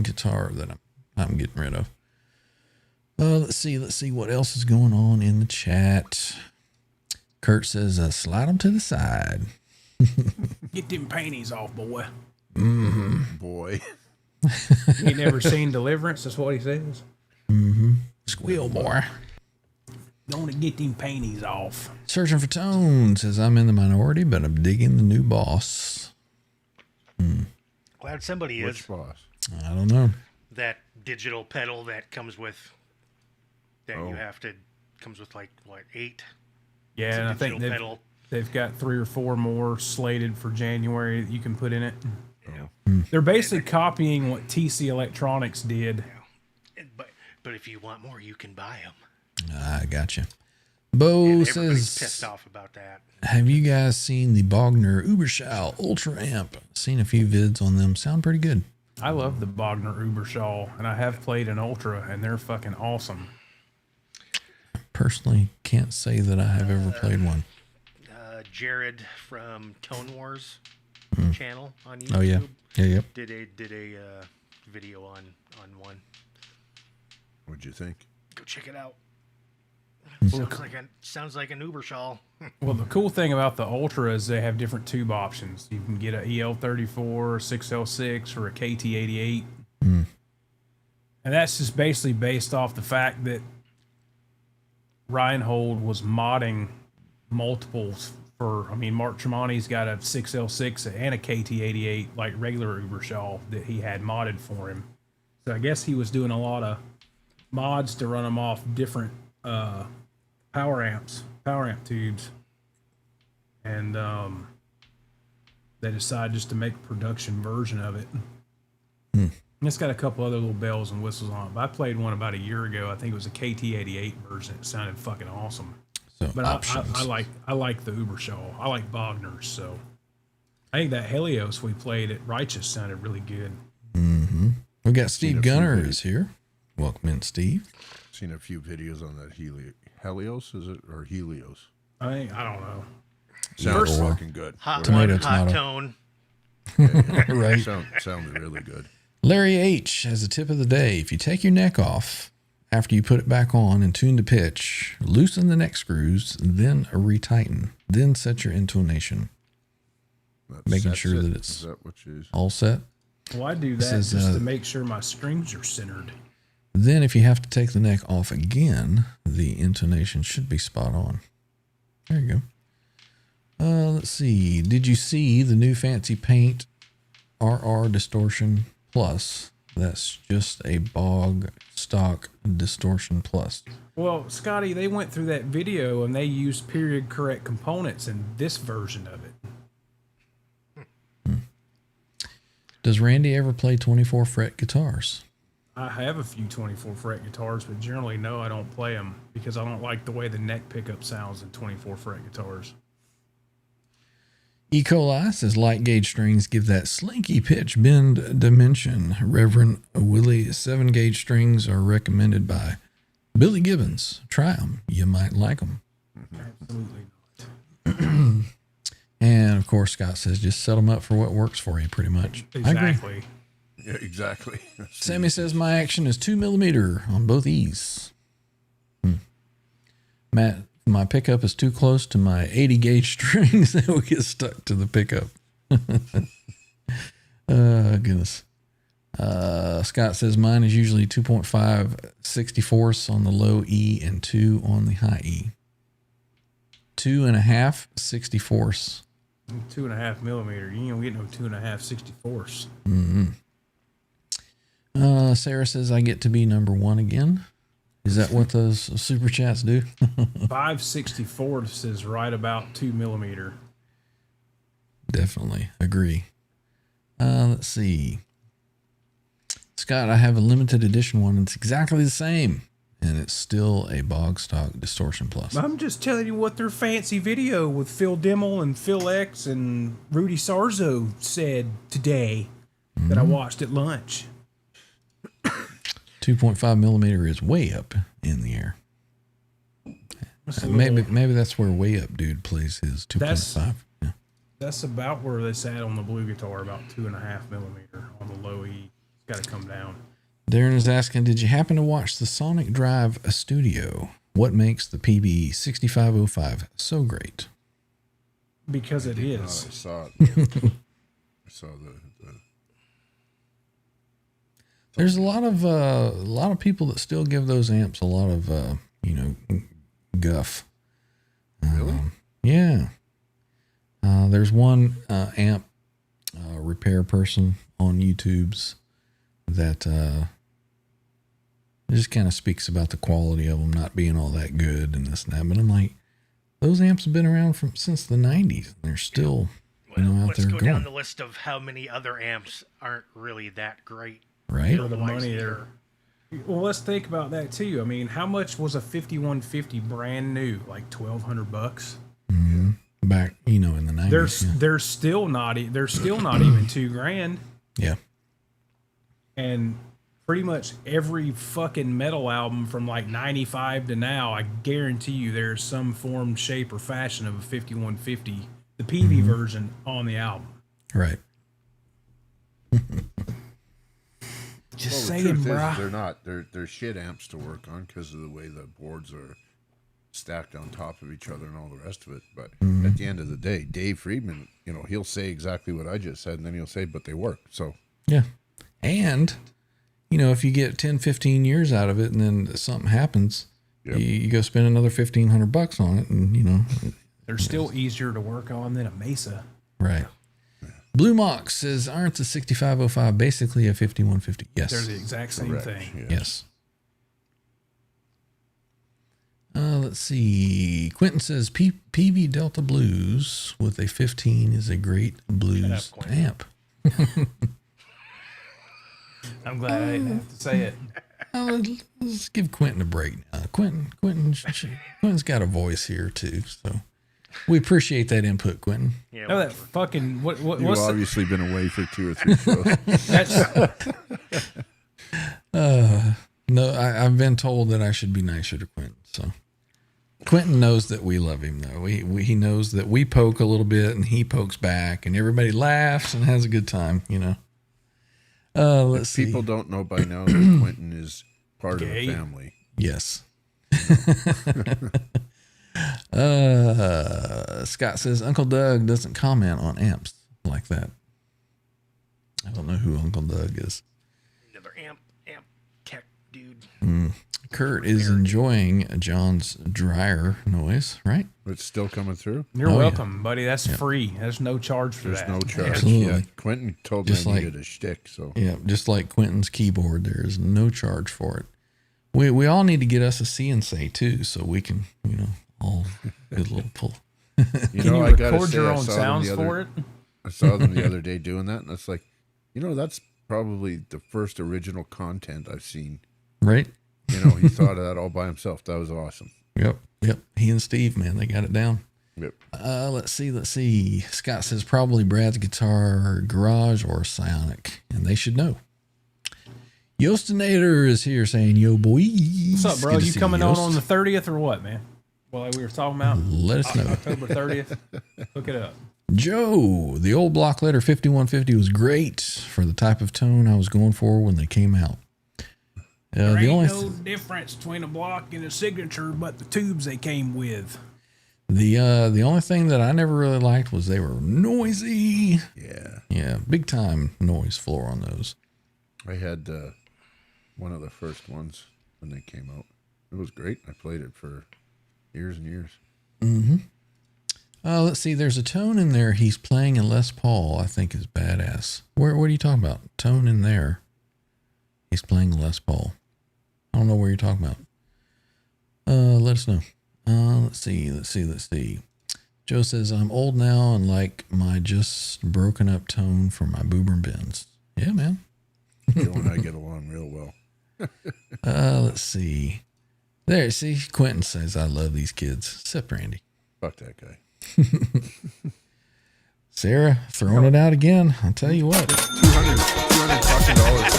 guitar that I'm getting rid of. Let's see what else is going on in the chat. Kurt says, slide them to the side. Get them panties off, boy. Boy. You ain't never seen Deliverance, that's what he says. Squeal, boy. Don't get them panties off. Searching for Tone says, I'm in the minority, but I'm digging the new boss. Glad somebody is. Which boss? I don't know. That digital pedal that comes with, comes with like, what, 8? Yeah, and I think digital pedal. they've got 3 or 4 more slated for January that you can put in it. Yeah. They're basically copying what TC Electronics did. But if you want more, you can buy them. I gotcha. Bo Everybody's says, pissed off about that. have you guys seen the Bogner Uberschall Ultra Amp? Seen a few vids on them. Sound pretty good. I love the Bogner Uberschall, and I have played an Ultra, and they're fucking awesome. Personally, can't say that I have ever played one. Jared from Tone Wars channel on YouTube. Oh yeah, yep. Did a video on one. What'd you think? Go check it out. Well, Sounds like an Uberschall. Well, the cool thing about the Ultra is they have different tube options. You can get a EL34, 6L6, or a KT88. And that's just basically based off the fact that Reinhold was modding multiples Mark Tremonti's got a 6L6 and a KT88, like regular Uberschall, that he had modded for him. So I guess he was doing a lot of mods to run them off different power amp tubes, and they decided just to make a production version of it. And it's got a couple other little bells and whistles on it. But I played one about a year ago. I think it was a KT88 version. It sounded fucking awesome. So But options. I like the Uberschall. I like Bogner's. So I think that Helios we played at Righteous sounded really good. We got Steve Gunner is here. Welcome in, Steve. Seen a few videos on that Helios, is it, or Helios? I don't know. Sounds fucking good. Hot Tomato, one, hot tomato. tone. Right. Sounded really good. Larry H has a tip of the day. If you take your neck off after you put it back on and tune to pitch, loosen the neck screws, then retighten, then set your intonation. Making sure that it's Is that what you... all set. Well, I do that This is, just to make sure my strings are centered. Then if you have to take the neck off again, the intonation should be spot on. There you go. Let's see. Did you see the new fancy paint RR Distortion Plus? That's just a bog stock Distortion Plus. Well, Scotty, they went through that video and they used period correct components in this version of it. Does Randy ever play 24 fret guitars? I have a few 24 fret guitars, but generally, no, I don't play them because I don't like the way the neck pickup sounds in 24 fret guitars. E. coli says light gauge strings give that slinky pitch bend dimension. Reverend Willie 7-gauge strings are recommended by Billy Gibbons. Try them. You might like them. Absolutely not. And of course, Scott says just set them up for what works for you, pretty much. I agree. Exactly. Yeah, exactly. Sammy says my action is 2mm on both E's. Matt, my pickup is too close to my 80-gauge strings that will get stuck to the pickup. Goodness. Scott says mine is usually 2.5 64ths on the low E and 2 on the high E. 2.5 64ths. 2.5 millimeter. You don't get no 2.5 64ths. Sarah says I get to be number one again. Is that what those super chats do? 5 64ths is right about 2 millimeter. Definitely agree. Let's see. Scott, I have a limited edition one. It's exactly the same, and it's still a bog stock Distortion Plus. I'm just telling you what their fancy video with Phil Dimmel and Phil X and Rudy Sarzo said today that I watched at lunch. 2.5 millimeter is way up in the air. Maybe that's where Way Up Dude plays his 2.5. Yeah. That's about where they sat on the blue guitar, about 2.5 millimeter on the low E. Got to come down. Darren is asking, did you happen to watch the Sonic Drive Studio? What makes the PB 6505 so great? Because it is. I saw it. I saw the There's a lot of people that still give those amps a lot of guff. Really? Yeah. There's one amp repair person on YouTube's that just kind of speaks about the quality of them not being all that good and this and that. But I'm like, those amps have been around since the 90s. And they're still out let's there go going. down the list of how many other amps aren't really that great. Right? For the money there. Well, let's think about that too. I mean, how much was a 5150 brand new? Like $1,200. Mm-hmm. Back, in the 90s. They're still not even $2,000. Yeah. And pretty much every fucking metal album from like 95 to now, I guarantee you there's some form, shape, or fashion of a 5150, the PV version on the album. Right. Just the saying, truth is, brah. they're shit amps to work on because of the way the boards are stacked on top of each other and all the rest of it. But at the end of the day, Dave Friedman, he'll say exactly what I just said, and then he'll say, but they work. So Yeah. And, if you get 10, 15 years out of it and then something happens, you go spend another $1,500 on it and, They're still easier to work on than a Mesa. Right. Blue Mox says, aren't the 6505 basically a 5150? Yes. They're the exact same correct. thing. Yes. Let's see. Quentin says PV Delta Blues with a 15 is a great blues amp. I'm glad I didn't have to say it. Let's give Quentin a break now. Quentin's got a voice here too, so we appreciate that input, Quentin. Yeah, No, that fucking what you've what's obviously been away for 2 or 3 shows. that's No, I've been told that I should be nicer to Quentin. So Quentin knows that we love him, though. He knows that we poke a little bit and he pokes back, and everybody laughs and has a good time. Let's see. People don't know by now that Quentin is part Gay. of the family. Yes. Scott says Uncle Doug doesn't comment on amps like that. I don't know who Uncle Doug is. another amp tech dude. Kurt is enjoying John's dryer noise, right? It's still coming through. You're Oh, welcome, buddy. That's free. There's no charge for There's that. no charge. Absolutely. Yeah, Quentin told me Just I like- needed a shtick, so Yeah, just like Quentin's keyboard, there is no charge for it. We all need to get us a CNC too, so we can, all get a little pull. Can you I gotta record say, your I own saw them sounds the for other- it? I saw them the other day doing that, and it's like, You know, that's probably the first original content I've seen. Right? You know, he thought of that all by himself. That was awesome. Yep. He and Steve, man, they got it down. Yep. Let's see. Scott says probably Brad's guitar garage or Psionic, and they should know. Yostinator is here saying, "Yo, boy, What's up, bro? You coming on the 30th or what, man? Well, like we were talking about. Let us know. October 30th. Look it up. Joe, the old block letter 5150 was great for the type of tone I was going for when they came out. There The ain't only no difference between a block and a signature, but the tubes they came with. the only thing that I never really liked was they were noisy. Yeah, big time noise floor on those. I had one of the first ones when they came out. It was great. I played it for years and years. Let's see. There's a tone in there. He's playing a Les Paul. I think is badass. What are you talking about? Tone in there. He's playing a Les Paul. I don't know where you're talking about. Let us know. Let's see. Joe says, I'm old now and like my just broken up tone for my Boober and Bends. Yeah, man. Joe and I get along real well. Let's see. There, see, Quentin says, I love these kids. Except Randy. Fuck that guy. Sarah, throwing it out again. I'll tell you what. $200 fucking dollars.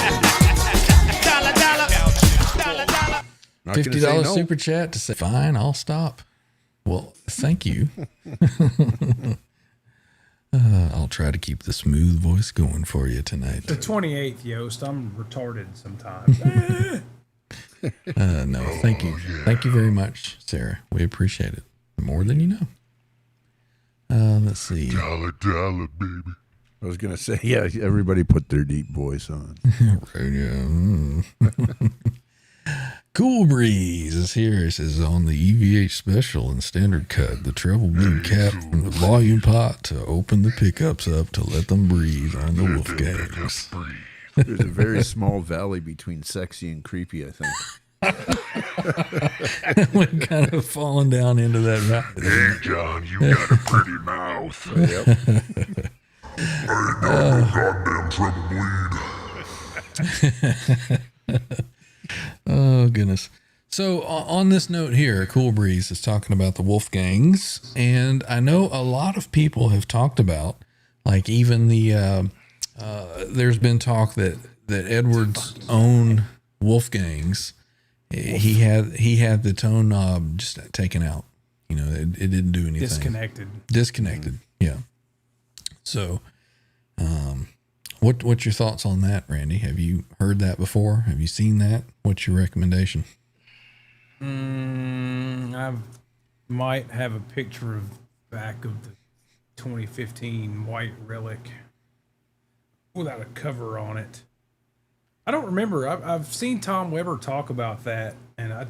Not gonna say $50 no. super chat to say, fine, I'll stop. Well, thank you. I'll try to keep the smooth voice going for you tonight. The 28th, Yost. I'm retarded sometimes. No, thank you. Thank you very much, Sarah. We appreciate it more than you know. Let's see. Dollar, baby. I was going to say, yeah, everybody put their deep voice on. Cool Breeze is here. It says on the EVH special and standard cut, the treble beam cap from the volume pot to open the pickups up to let them breathe on the Wolfgangs. There's a very small valley between sexy and creepy, I think. We're kind of falling down into that valley. Hey, John, you got a pretty mouth. Yep. I ain't got no goddamn treble bleed. Oh, goodness. So on this note here, Cool Breeze is talking about the Wolfgangs, and I know a lot of people have talked about, like even there's been talk that Edward's own Wolfgangs, he had the tone knob just taken out. You know, it didn't do anything. Disconnected. Yeah. So, what's your thoughts on that, Randy? Have you heard that before? Have you seen that? What's your recommendation? I might have a picture of back of the 2015 white relic without a cover on it. I don't remember. I've seen Tom Weber talk about that, and I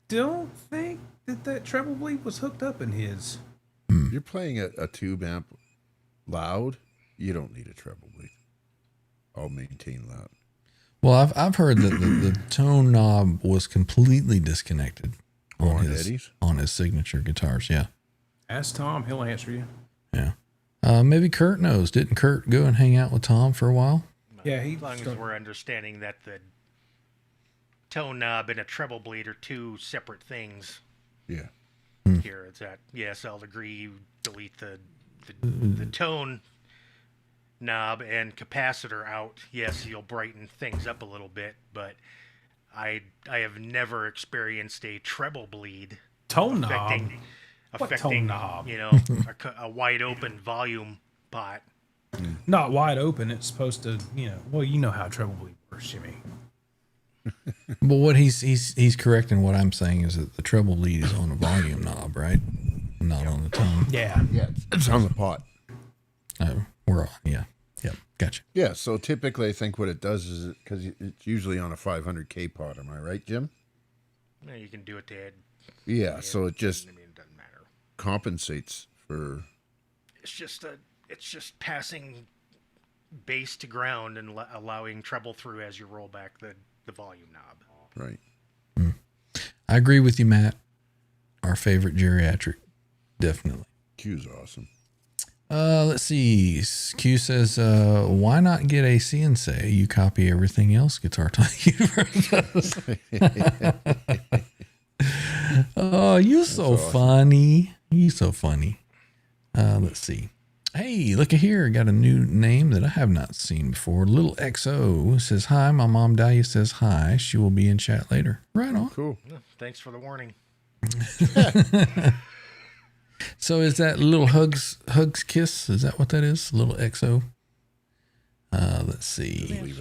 don't think that treble bleed was hooked up in his. You're playing a tube amp loud, you don't need a treble bleed. I'll maintain that. Well, I've heard that the tone knob was completely disconnected on his signature guitars. Yeah. Ask Tom; he'll answer you. Yeah. Maybe Kurt knows. Didn't Kurt go and hang out with Tom for a while? Yeah, as long as we're understanding that the tone knob and a treble bleed are two separate things. Yeah. Here it's at yes, I'll agree. You delete the tone knob and capacitor out. Yes, you'll brighten things up a little bit, but I have never experienced a treble bleed tone knob. Affecting tone knob? You know, a wide open volume pot. Not wide open. It's supposed to, well, you know how treble bleed works, Jimmy. But what he's correcting what I'm saying is that the treble bleed is on a volume knob, right? Not on the tone. Yeah. Yeah, it's on the pot. Oh, we're on. Yeah. Yep. Gotcha. Yeah, so typically I think what it does is, because it's usually on a 500K pot, am I right, Jim? Yeah, you can do it to add. Yeah, so it just I mean, it doesn't matter. compensates for... It's just passing bass to ground and allowing treble through as you roll back the volume knob. Right. I agree with you, Matt. Our favorite geriatric. Definitely. Q's awesome. Let's see. Q says, why not get a CNC? You copy everything else Guitar Talk Universe does. Oh, you're so funny. You're so funny. Let's see. Hey, look at here. Got a new name that I have not seen before. Little XO says, hi. My mom, Dahlia, says hi. She will be in chat later. Right on. Cool. Thanks for the warning. So is that little hugs kiss? Is that what that is? Little XO? Let's see.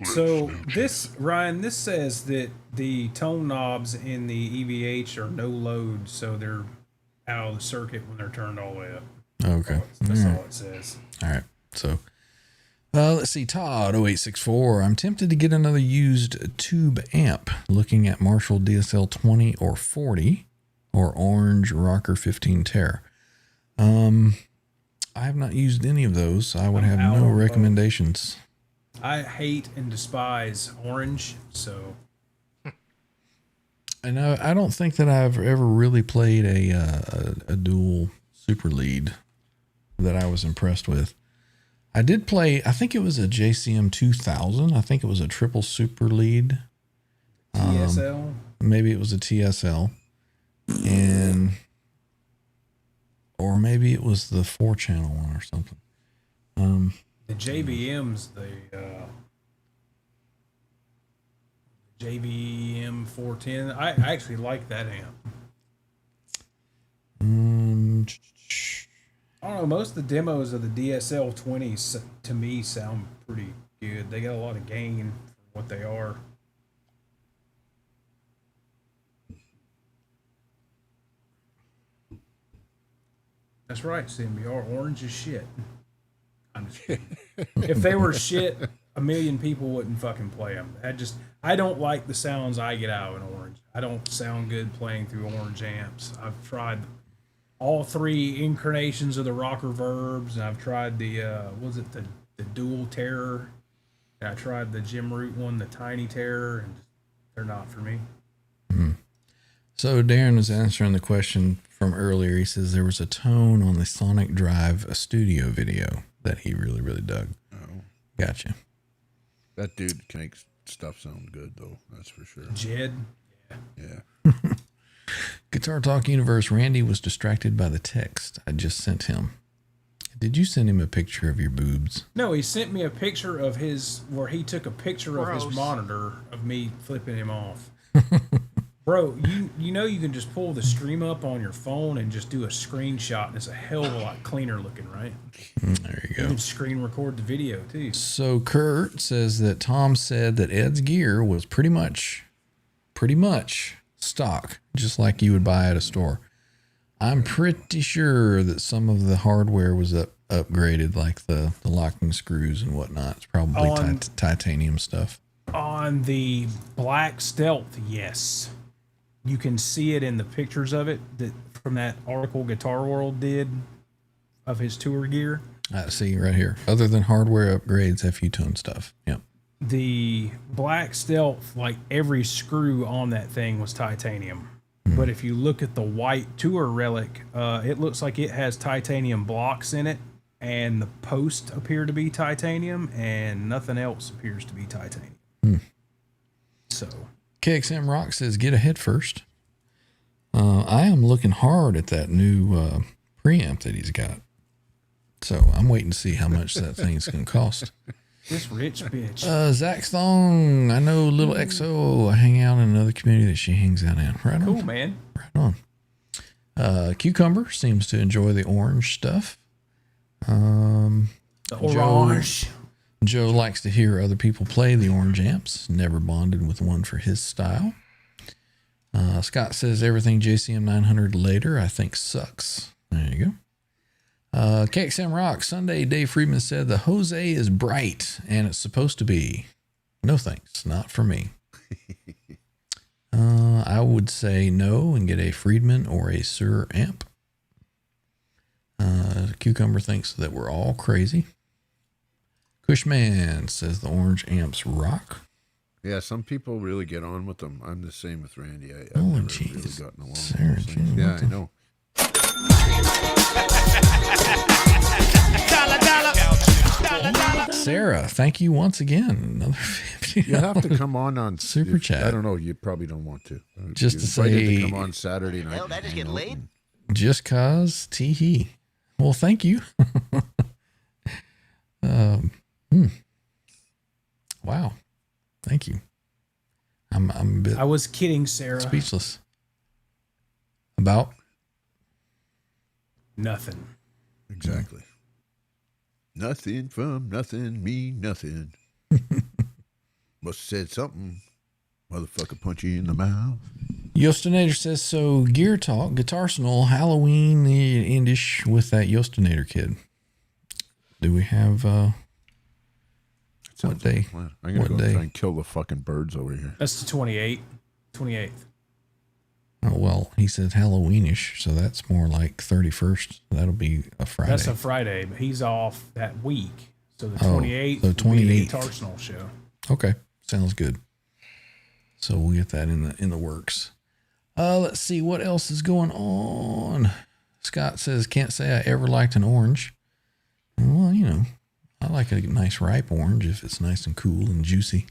So this, Ryan, this says that the tone knobs in the EVH are no load, so they're out of the circuit when they're turned all the way up. Okay. That's all it says. All right. So let's see. Todd 0864. I'm tempted to get another used tube amp. Looking at Marshall DSL 20 or 40 or Orange Rocker 15 Terra. I have not used any of those. So I would have no recommendations. I hate and despise Orange, so. And I don't think that I've ever really played a dual super lead that I was impressed with. I did play, I think it was a JCM 2000. I think it was a triple super lead. TSL? Maybe it was a TSL. Or maybe it was the 4-channel one or something. The JVM's the JVM 410. I actually like that amp. I don't know. Most of the demos of the DSL 20s to me sound pretty good. They got a lot of gain for what they are. That's right, CMBR. Orange is shit. I'm just kidding. If they were shit, a million people wouldn't fucking play them. I don't like the sounds I get out of an Orange. I don't sound good playing through Orange amps. I've tried all 3 incarnations of the Rocker Verbs, and I've tried the the Dual Terror. And I tried the Jim Root one, the Tiny Terror, and they're not for me. So Darren was answering the question from earlier. He says there was a tone on the Sonic Drive studio video that he really, really dug. Oh. Gotcha. That dude can make stuff sound good, though. That's for sure. Jed? Yeah. Guitar Talk Universe, Randy was distracted by the text I just sent him. Did you send him a picture of your boobs? No, he sent me a picture of where he took a picture of his monitor of me flipping him off. Bro, you know you can just pull the stream up on your phone and just do a screenshot, and it's a hell of a lot cleaner looking, right? There you You go. can screen record the video, too. So Kurt says that Tom said that Ed's gear was pretty much stock, just like you would buy at a store. I'm pretty sure that some of the hardware was upgraded, like the locking screws and whatnot. It's probably titanium stuff. On the Black Stealth, yes. You can see it in the pictures of it from that article Guitar World did of his tour gear. I see right here. Other than hardware upgrades, FU tone stuff. Yep. The Black Stealth, like every screw on that thing was titanium. But if you look at the white tour relic, it looks like it has titanium blocks in it, and the posts appear to be titanium, and nothing else appears to be titanium. So KXM Rock says, get ahead first. I am looking hard at that new preamp that he's got. So I'm waiting to see how much that thing's going to cost. this rich bitch. Zach Thong, I know little XO. I hang out in another community that she hangs out in. Right Cool, on. man. Right on. Cucumber seems to enjoy the orange stuff. The orange. Joe likes to hear other people play the orange amps. Never bonded with one for his style. Scott says everything JCM 900 later I think sucks. There you go. KXM Rock Sunday. Dave Friedman said the Jose is bright and it's supposed to be. No thanks, not for me. I would say no and get a Friedman or a Sur amp. Cucumber thinks that we're all crazy. Cushman says the orange amps rock. Yeah, some people really get on with them. I'm the same with Randy. I've Oh, never jeez. really gotten along Sarah, with those things. geez, Yeah, what I the- know. Sarah, thank you once again. Another $50. You have to come on Super chat. I don't know. You probably don't want to. Just You're to invited say, to come on Saturday night. Hell, that is getting laid. Just cause tee. Well, thank you. Wow. Thank you. I'm a bit I was kidding, Sarah. speechless. About Nothing. Exactly. Nothing from nothing, me nothing. Must have said something. Motherfucker punch you in the mouth. Yostinator says, so Gear Talk, Guitarsenal, Halloween Indish with that Yostinator kid. Do we have what day? I'm gonna What go day? try and kill the fucking birds over here. That's the 28th. 28th. Oh, well, he said Halloweenish, so that's more like 31st. That'll be a Friday. That's a Friday, but he's off that week. So the Oh, 28th the will be the 28th. Guitarsenal show. Okay, sounds good. So we'll get that in the works. Let's see what else is going on. Scott says, can't say I ever liked an orange. Well, you know, I like a nice ripe orange if it's nice and cool and juicy.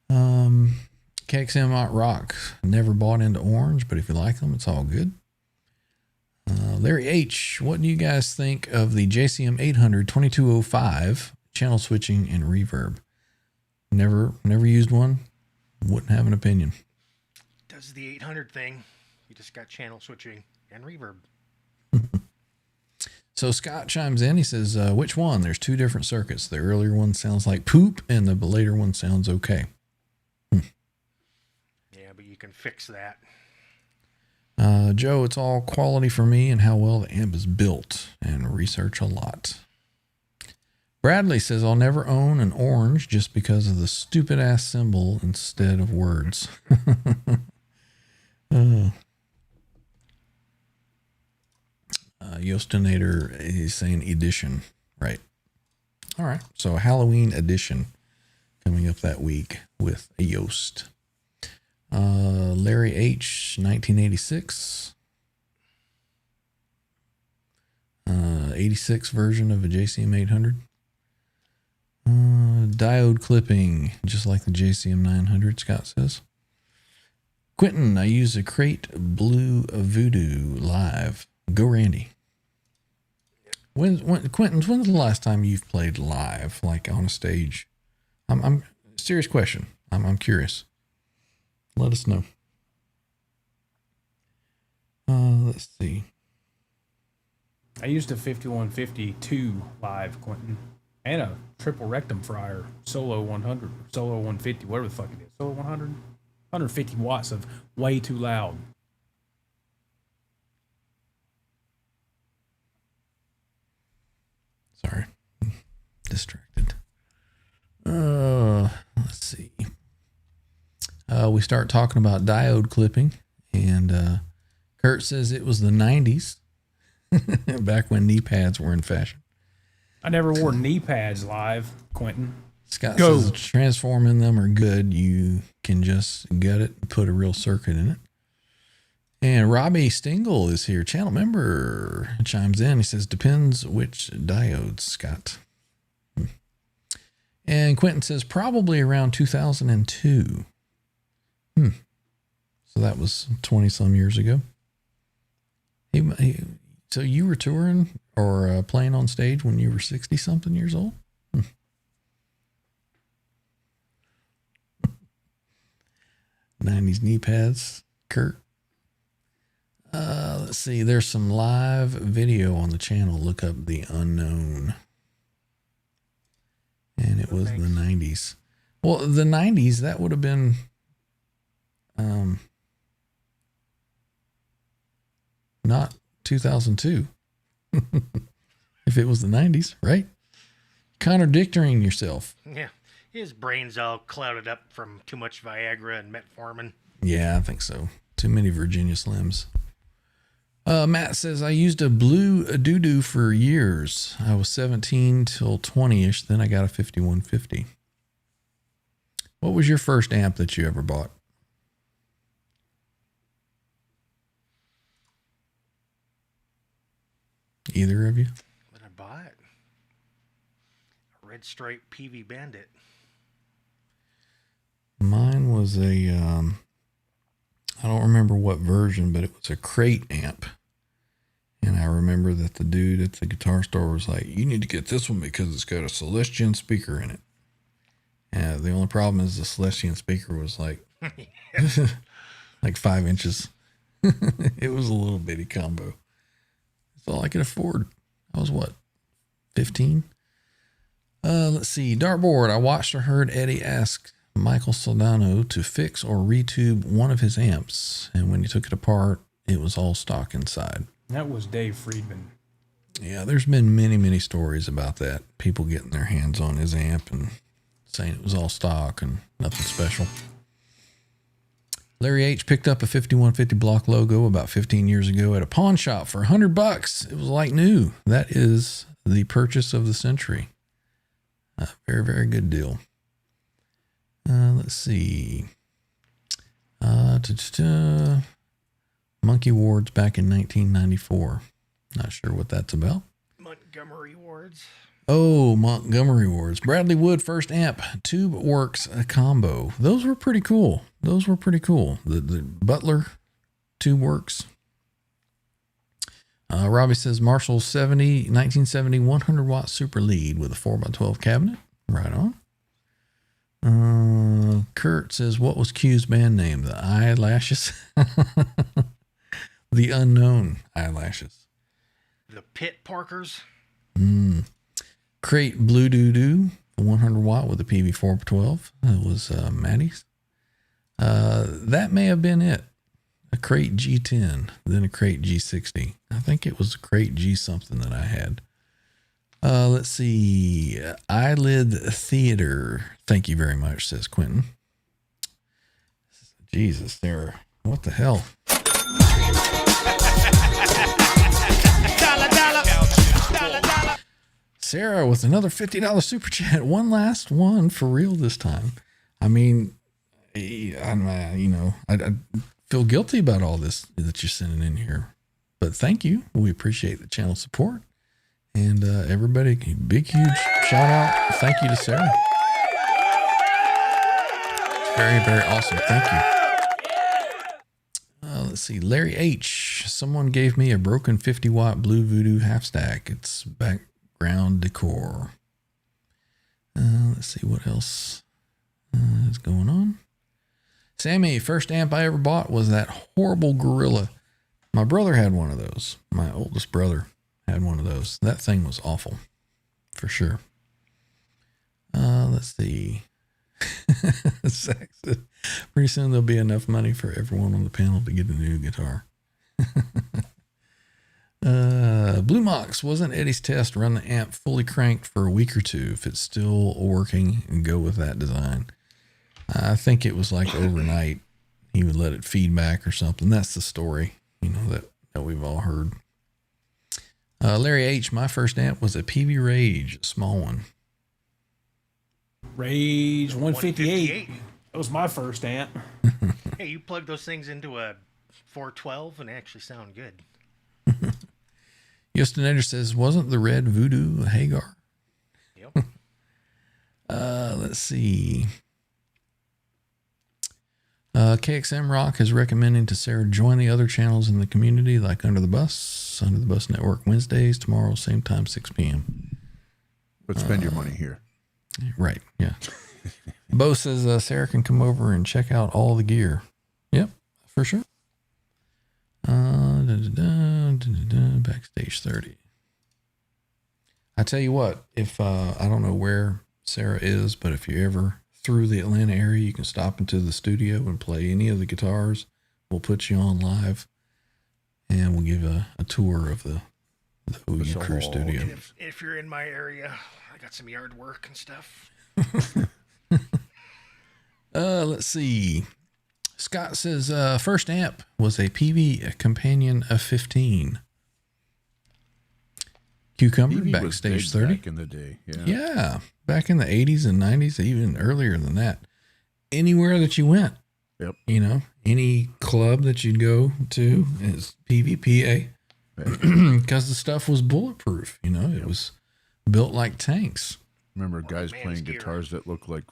KXM Hot Rock, never bought into orange, but if you like them, it's all good. Larry H, what do you guys think of the JCM 800 2205 channel switching and reverb? Never used one. Wouldn't have an opinion. Does the 800 thing. You just got channel switching and reverb. So Scott chimes in. He says, which one? There's two different circuits. The earlier one sounds like poop, and the later one sounds okay. Yeah, but you can fix that. Joe, it's all quality for me and how well the amp is built, and research a lot. Bradley says, I'll never own an orange just because of the stupid ass symbol instead of words. Yostinator is saying edition. Right. All right. So Halloween edition coming up that week with a Yost. Larry H, 1986. 86 version of a JCM 800. Diode clipping, just like the JCM 900, Scott says. Quentin, I use a Crate Blue Voodoo live. Go Randy. Quentin, when's the last time you've played live, like on a stage? I'm serious question. I'm curious. Let us know. Let's see. I used a 5152 live, Quentin, and a triple rectum fryer, Solo 100, Solo 150, whatever the fuck it is. Solo 100? 150 watts of way too loud. Sorry. Distracted. Let's see. We start talking about diode clipping, and Kurt says it was the 90s, back when knee pads were in fashion. I never wore knee pads live, Quentin. Scott Go. says transforming them are good. You can just gut it and put a real circuit in it. And Robbie Stingle is here, channel member, chimes in. He says, depends which diodes, Scott. And Quentin says, probably around 2002. So that was 20-some years ago. So you were touring or playing on stage when you were 60-something years old? 90s knee pads, Kurt. Let's see. There's some live video on the channel. Look up The Unknown. And it was the 90s. Well, the 90s, that would have been not 2002. If it was the 90s, right? Contradicting yourself. Yeah. His brain's all clouded up from too much Viagra and metformin. Yeah, I think so. Too many Virginia Slims. Matt says, I used a blue doo-doo for years. I was 17 till 20-ish. Then I got a 5150. What was your first amp that you ever bought? Either of you? What I bought? A Red Stripe PV Bandit. Mine was a, I don't remember what version, but it was a crate amp. And I remember that the dude at the guitar store was like, you need to get this one because it's got a Celestian speaker in it. And the only problem is the Celestian speaker was like, like 5 inches. It was a little bitty combo. It's all I could afford. I was what, 15? Let's see. Dartboard. I watched or heard Eddie ask Michael Soldano to fix or retube one of his amps. And when he took it apart, it was all stock inside. That was Dave Friedman. Yeah, there's been many, many stories about that. People getting their hands on his amp and saying it was all stock and nothing special. Larry H. picked up a 5150 block logo about 15 years ago at a pawn shop for $100. It was like new. That is the purchase of the century. A very, very good deal. Let's see. Monkey Wards back in 1994. Not sure what that's about. Montgomery Wards. Oh, Montgomery Wards. Bradley Wood first amp, Tube Works a combo. Those were pretty cool. The Butler Tube Works. Robbie says Marshall 1970 100 watt super lead with a 4x12 cabinet. Right on. Kurt says, what was Q's band name? The Eyelashes? The Unknown Eyelashes. The Pit Parkers. Crate Blue Doo Doo, 100 watt with a PV 4x12. That was Maddie's. That may have been it. A Crate G10, then a Crate G60. I think it was a Crate G something that I had. Let's see. Eyelid Theater. Thank you very much, says Quentin. Jesus, Sarah. What the hell? Sarah with another $50 super chat. One last one for real this time. I mean, I feel guilty about all this that you're sending in here, but thank you. We appreciate the channel support. And everybody, big, huge shout out. Thank you to Sarah. It's very, very awesome. Thank you. Let's see. Larry H. Someone gave me a broken 50 watt Blue Voodoo half stack. It's background decor. Let's see what else is going on. Sammy, first amp I ever bought was that horrible Gorilla. My brother had one of those. My oldest brother had one of those. That thing was awful, for sure. Let's see. Pretty soon there'll be enough money for everyone on the panel to get a new guitar. Blue Mox, wasn't Eddie's test run the amp fully cranked for a week or two? If it's still working, and go with that design. I think it was like overnight. He would let it feedback or something. That's the story, that we've all heard. Larry H., my first amp was a PV Rage, a small one. Rage 158. That was my first amp. Hey, you plug those things into a 412 and they actually sound good. Justin Eder says, wasn't the red Voodoo a Hagar? Yep. Let's see. KXM Rock is recommending to Sarah join the other channels in the community, like Under the Bus Network Wednesdays, tomorrow, same time, 6 p.m. But spend your money here. Right, yeah. Bo says Sarah can come over and check out all the gear. Yep, for sure. Backstage 30. I tell you what, if I don't know where Sarah is, but if you're ever through the Atlanta area, you can stop into the studio and play any of the guitars. We'll put you on live, and we'll give a tour of the OU Crew studio. If you're in my area, I got some yard work and stuff. Let's see. Scott says first amp was a PV Companion of 15. Cucumber, PV Backstage 30. Back in the day, yeah. Yeah, back in the 80s and 90s, even earlier than that. Anywhere that you went, Yep. any club that you'd go to is PVPA. because the stuff was bulletproof. You know, it was built like tanks. Remember guys man's playing gear. guitars that looked like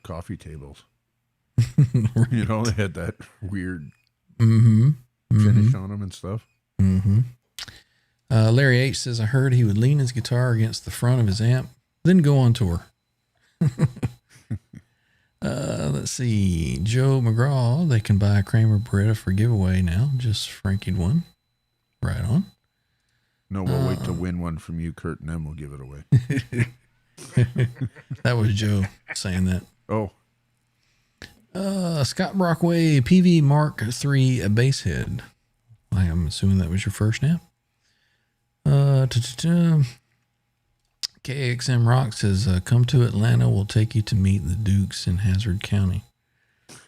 coffee tables. You know, they had that weird finish on them and stuff. Larry H says, I heard he would lean his guitar against the front of his amp, then go on tour. Let's see. Joe McGraw, they can buy a Kramer Beretta for giveaway now. Just Frankie'd one. Right on. No, we'll wait to win one from you, Kurt, and then we'll give it away. That was Joe saying that. Oh, Scott Brockway, PV Mark III bass head. I am assuming that was your first amp. KXM Rock says, come to Atlanta. We'll take you to meet the Dukes in Hazard County.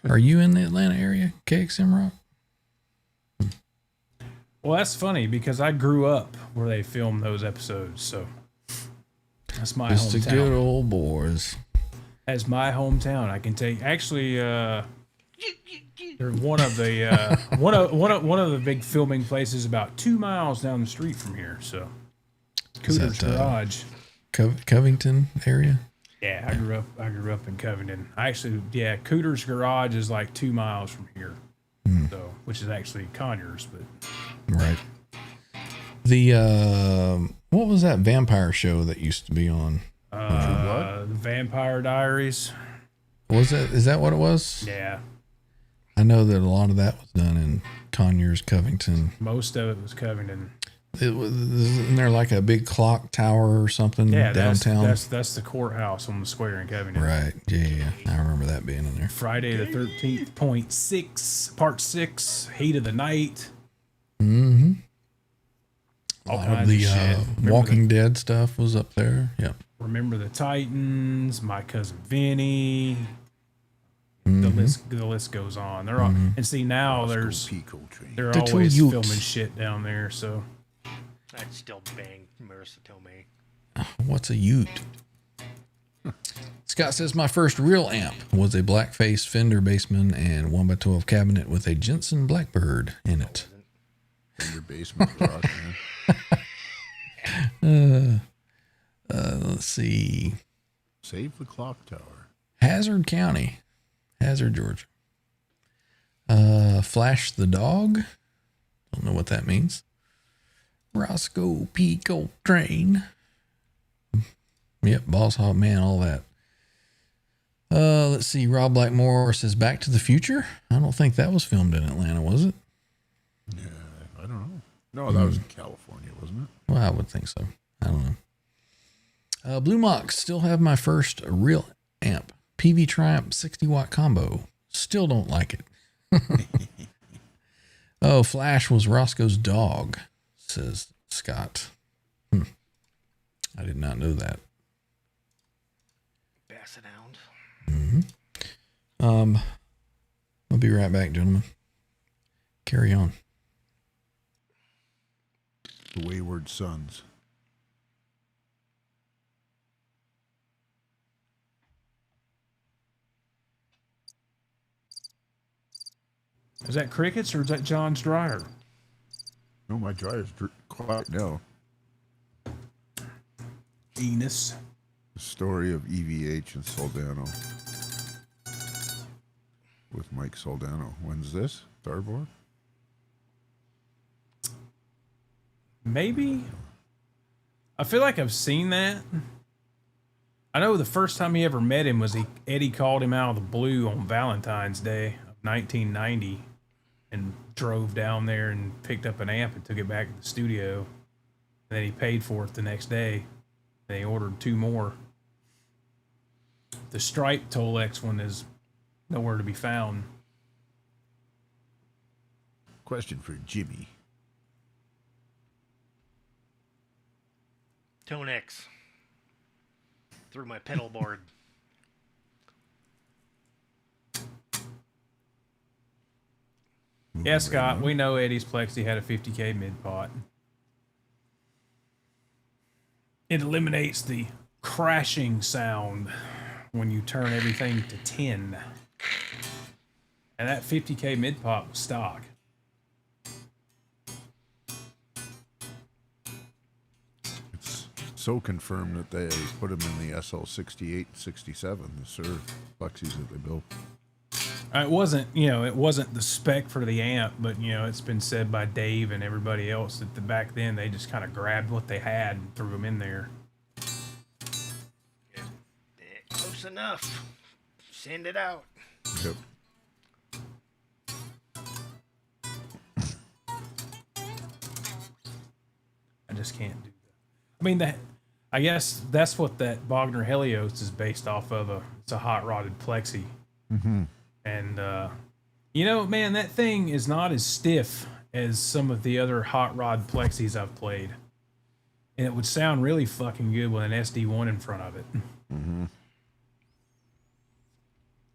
Are you in the Atlanta area, KXM Rock? Well, that's funny because I grew up where they filmed those episodes, so that's my Just the hometown. good old boys. As my hometown, I can take. Actually, they're one of the one of the big filming places about 2 miles down the street from here. So, Is Cooter's that, Garage. Covington area? Yeah, I grew up in Covington. Cooter's Garage is like 2 miles from here, so which is actually Conyers, but Right. The what was that vampire show that used to be on? the Vampire Diaries. Is that what it was? Yeah, I know that a lot of that was done in Conyers, Covington. most of it was Covington. Isn't there like a big clock tower or something Yeah, downtown? that's the courthouse on the square in Covington. Right. Yeah. I remember that being in there. Friday the 13th, point 6, part 6, Heat of the Night. Mm-hmm. A All lot of kinds the of shit. Remember Walking Dead stuff was up there. Yeah. Remember the Titans, My Cousin Vinny. Mm-hmm. The list goes on. They're all, and see now Pico Train. they're The two always Utes. filming shit down there. So I'd still bang Marissa Tomei. What's a Ute? Scott says, my first real amp was a blackface Fender Bassman and 1x12 cabinet with a Jensen Blackbird in it. In your basement rock, man. Let's see. Save the clock tower. Hazard County. Hazard, Georgia. Flash the Dog. Don't know what that means. Roscoe Pico Train. Yep, Boss Hog Man, all that. Let's see. Rob Blackmore says Back to the Future. I don't think that was filmed in Atlanta, was it? Yeah, I don't know. No, that was in California, wasn't it? Well, I would think so. I don't know. Blue Mox, still have my first real amp. PV Triumph 60-watt combo. Still don't like it. Oh, Flash was Roscoe's dog, says Scott. I did not know that. Basset Hound. I'll be right back, gentlemen. Carry on. The Wayward Sons. is that Crickets or is that John's dryer? No, my dryer's quiet now. Enos. The story of EVH and Soldano. With Mike Soldano. When's this? Starboard? Maybe. I feel like I've seen that. I know the first time he ever met him was Eddie called him out of the blue on Valentine's Day of 1990 and drove down there and picked up an amp and took it back to the studio. And then he paid for it the next day. They ordered 2 more. The Stripe Tolex one is nowhere to be found. Question for Jimmy. Tone X. Through my pedal board. Yeah, Scott, we know Eddie's Plexi had a 50K mid pot. It eliminates the crashing sound when you turn everything to 10. And that 50K mid pot was stock. so confirmed that they put them in the SL68, 67, the Sir Plexis that they built. It wasn't, it wasn't the spec for the amp, but it's been said by Dave and everybody else that back then they just kind of grabbed what they had and threw them in there. Close enough. Send it out. Yep. I just can't do that. I mean, I guess that's what that Bogner Helios is based off of. It's a hot rodded plexi. Mm-hmm. And, man, that thing is not as stiff as some of the other hot rod plexis I've played. And it would sound really fucking good with an SD1 in front of it. Mm-hmm.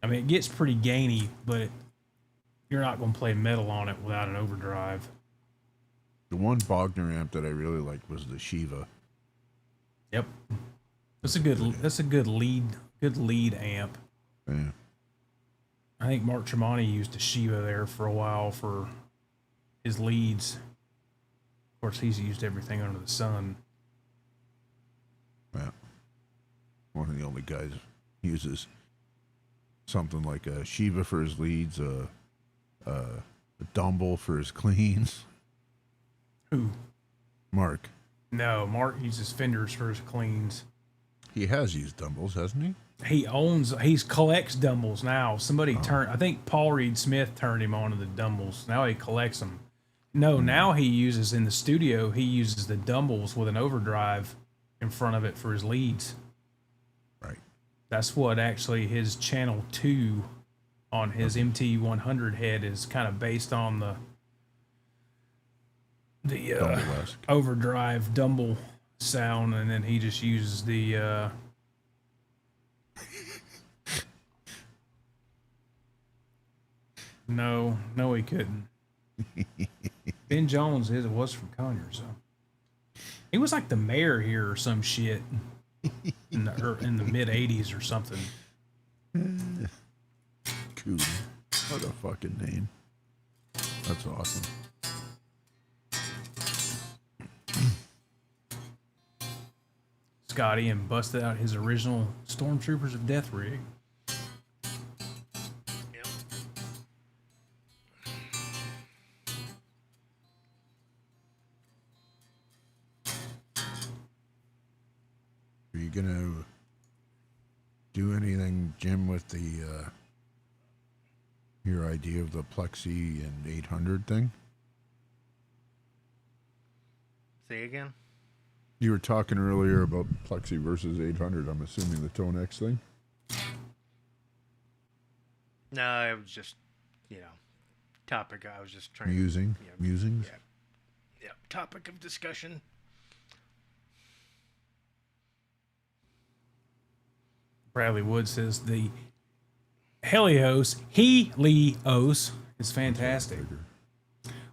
I mean, it gets pretty gainy, but you're not going to play metal on it without an overdrive. The one Bogner amp that I really liked was the Shiva. Yep. That's a good lead amp. Yeah. I think Mark Tremonti used a Shiva there for a while for his leads. Of course, he's used everything under the sun. Yeah. One of the only guys uses something like a Shiva for his leads, a Dumble for his cleans. Who? Mark. No, Mark uses Fenders for his cleans. He has used Dumbles, hasn't he? He collects Dumbles now. I think Paul Reed Smith turned him on to the Dumbles. Now he collects them. No, now he uses in the studio, he uses the Dumbles with an overdrive in front of it for his leads. Right. That's what actually his channel 2 on his MT100 head is kind of based on the overdrive Dumble sound, and then he just uses the No, he couldn't. Ben Jones was from Conyers, so he was like the mayor here or some shit in the mid '80s or something. Cool. What a fucking name. That's awesome. Scotty and busted out his original Stormtroopers of Death rig. Yep. Are you gonna do anything, Jim, with the your idea of the Plexi and 800 thing? Say again? You were talking earlier about Plexi versus 800. I'm assuming the Tone X thing. No, it was just, topic. I was just trying Musings. Yeah, topic of discussion. Bradley Wood says the Helios is fantastic.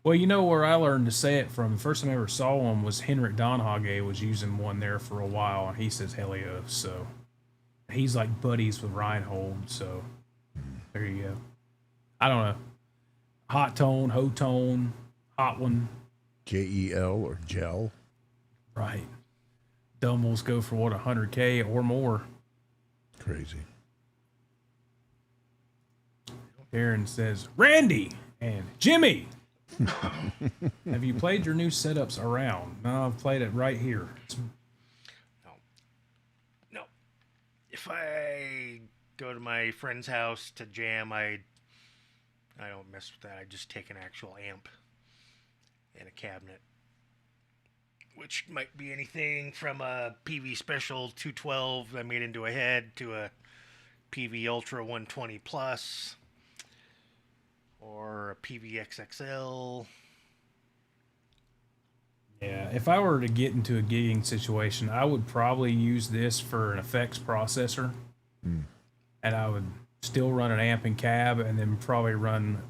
Well, where I learned to say it from, the first time I ever saw one was Henrik Donhage was using one there for a while, and he says Helios, so he's like buddies with Reinhold, so there you go. I don't know. Hot tone, ho tone, hot one. JEL or gel. Right. Dumbles go for what, $100K or more. Crazy. Darren says, Randy and Jimmy, have you played your new setups around? No, I've played it right here. No. If I go to my friend's house to jam, I don't mess with that. I just take an actual amp and a cabinet, which might be anything from a PV Special 212 I made into a head to a PV Ultra 120 Plus or a PV XXL. Yeah, if I were to get into a gigging situation, I would probably use this for an effects processor. And I would still run an amp and cab, and then probably run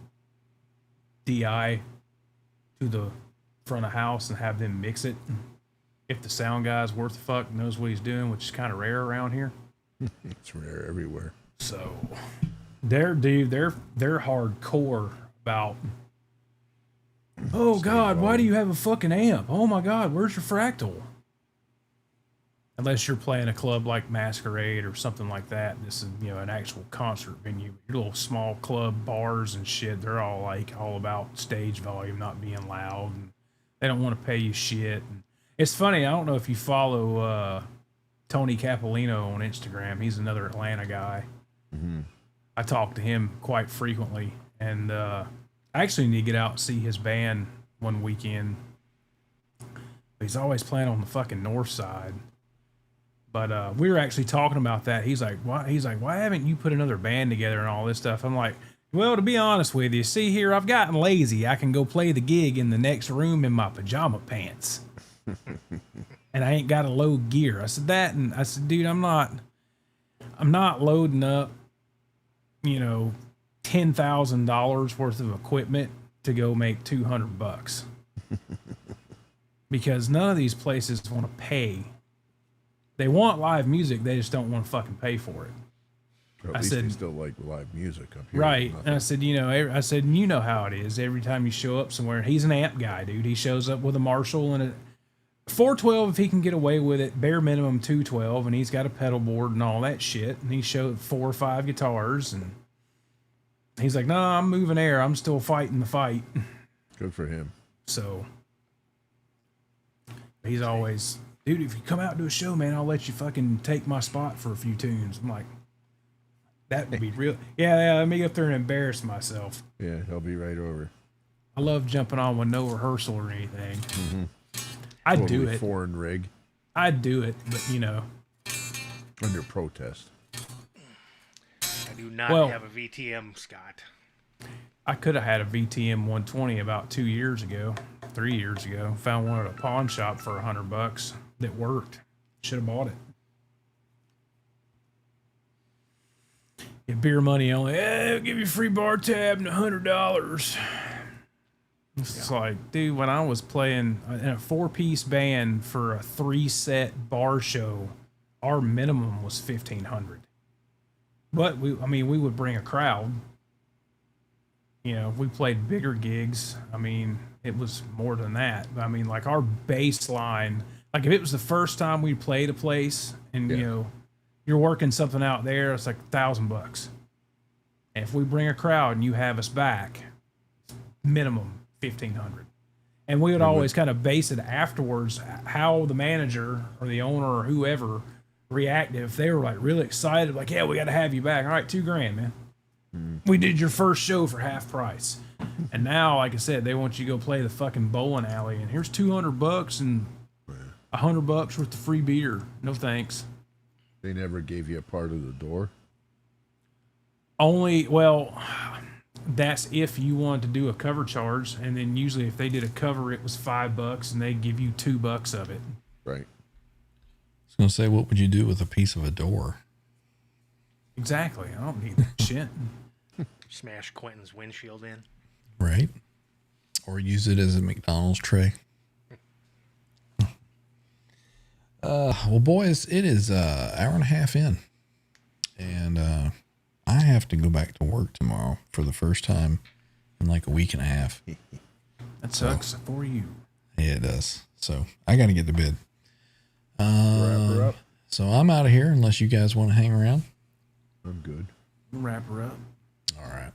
DI to the front of house and have them mix it. If the sound guy's worth the fuck, knows what he's doing, which is kind of rare around here. It's rare everywhere. So they're hardcore about, oh God, why do you have a fucking amp? Oh my God, where's your fractal? unless you're playing a club like Masquerade or something like that. This is, an actual concert venue. Your little small club bars and shit, they're all about stage volume, not being loud, and they don't want to pay you shit. And it's funny, I don't know if you follow Tony Capolino on Instagram. He's another Atlanta guy. Mm-hmm. I talk to him quite frequently, and I actually need to get out and see his band one weekend. He's always playing on the fucking north side. But we were actually talking about that. He's like, why haven't you put another band together and all this stuff? I'm like, well, to be honest with you, see here, I've gotten lazy. I can go play the gig in the next room in my pajama pants. And I ain't got to load gear. I said that, and I said, dude, I'm not loading up, $10,000 worth of equipment to go make $200. Because none of these places want to pay. They want live music, they just don't want to fucking pay for it. Well, at least they still like live music up here. Right. And I said, you know how it is. Every time you show up somewhere, he's an amp guy, dude. He shows up with a Marshall and a 412 if he can get away with it, bare minimum 212, and he's got a pedal board and all that shit. And he showed 4 or 5 guitars, and he's like, no, I'm moving air. I'm still fighting the fight. Good for him. So he's always, dude, if you come out to a show, man, I'll let you fucking take my spot for a few tunes. I'm like, that would be real. Yeah, let me get up there and embarrass myself. Yeah, he'll be right over. I love jumping on with no rehearsal or anything. Mm-hmm. I'd do it. Foreign rig. I'd do it, but under protest. I do not have a VTM, Scott. I could have had a VTM 120 about 3 years ago. Found one at a pawn shop for $100 that worked. Should have bought it. Get beer money only. I'll give you a free bar tab and $100. It's like, dude, when I was playing in a 4-piece band for a 3-set bar show, our minimum was $1,500. But we would bring a crowd. If we played bigger gigs, it was more than that. But like our baseline, like if it was the first time we played a place and you're working something out there, it's like $1,000. And if we bring a crowd and you have us back, minimum $1,500. And we would always kind of base it afterwards how the manager or the owner or whoever reacted. If they were like really excited, like, yeah, we got to have you back. All right, $2,000, man. We did your first show for half price. And now, like I said, they want you to go play the fucking bowling alley, and here's $200 and $100 worth of free beer. No thanks. They never gave you a part of the door? That's if you wanted to do a cover charge, and then usually if they did a cover, it was $5, and they'd give you $2 of it. Right. I was gonna say, what would you do with a piece of a door? Exactly. I don't need that shit. Smash Quentin's windshield in. Right. Or use it as a McDonald's tray. Well, boys, it is hour and a half in, and I have to go back to work tomorrow for the first time in like a week and a half. That sucks for you. Yeah, it does. So I got to get to bed. Wrap her up. So I'm out of here unless you guys want to hang around. I'm good. We'll wrap her up. All right.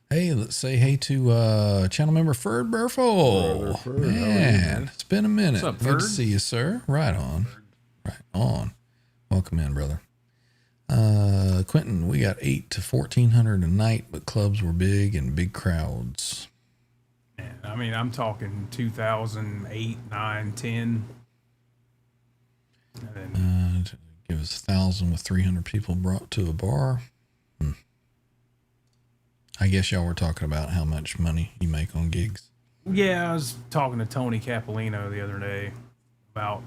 Hey, let's say hey to channel member Ferd Burful. Brother Ferd, Man, how are you, man? it's been a minute. What's up, Good to Ferd? see you, sir. Right on. Right on. Welcome in, brother. Quentin, we got 8 to 1,400 a night, but clubs were big and big crowds. And, I'm talking 2008, 9, 10. And then, Give us 1,000 with 300 people brought to a bar. I guess y'all were talking about how much money you make on gigs. yeah, I was talking to Tony Capolino the other day about,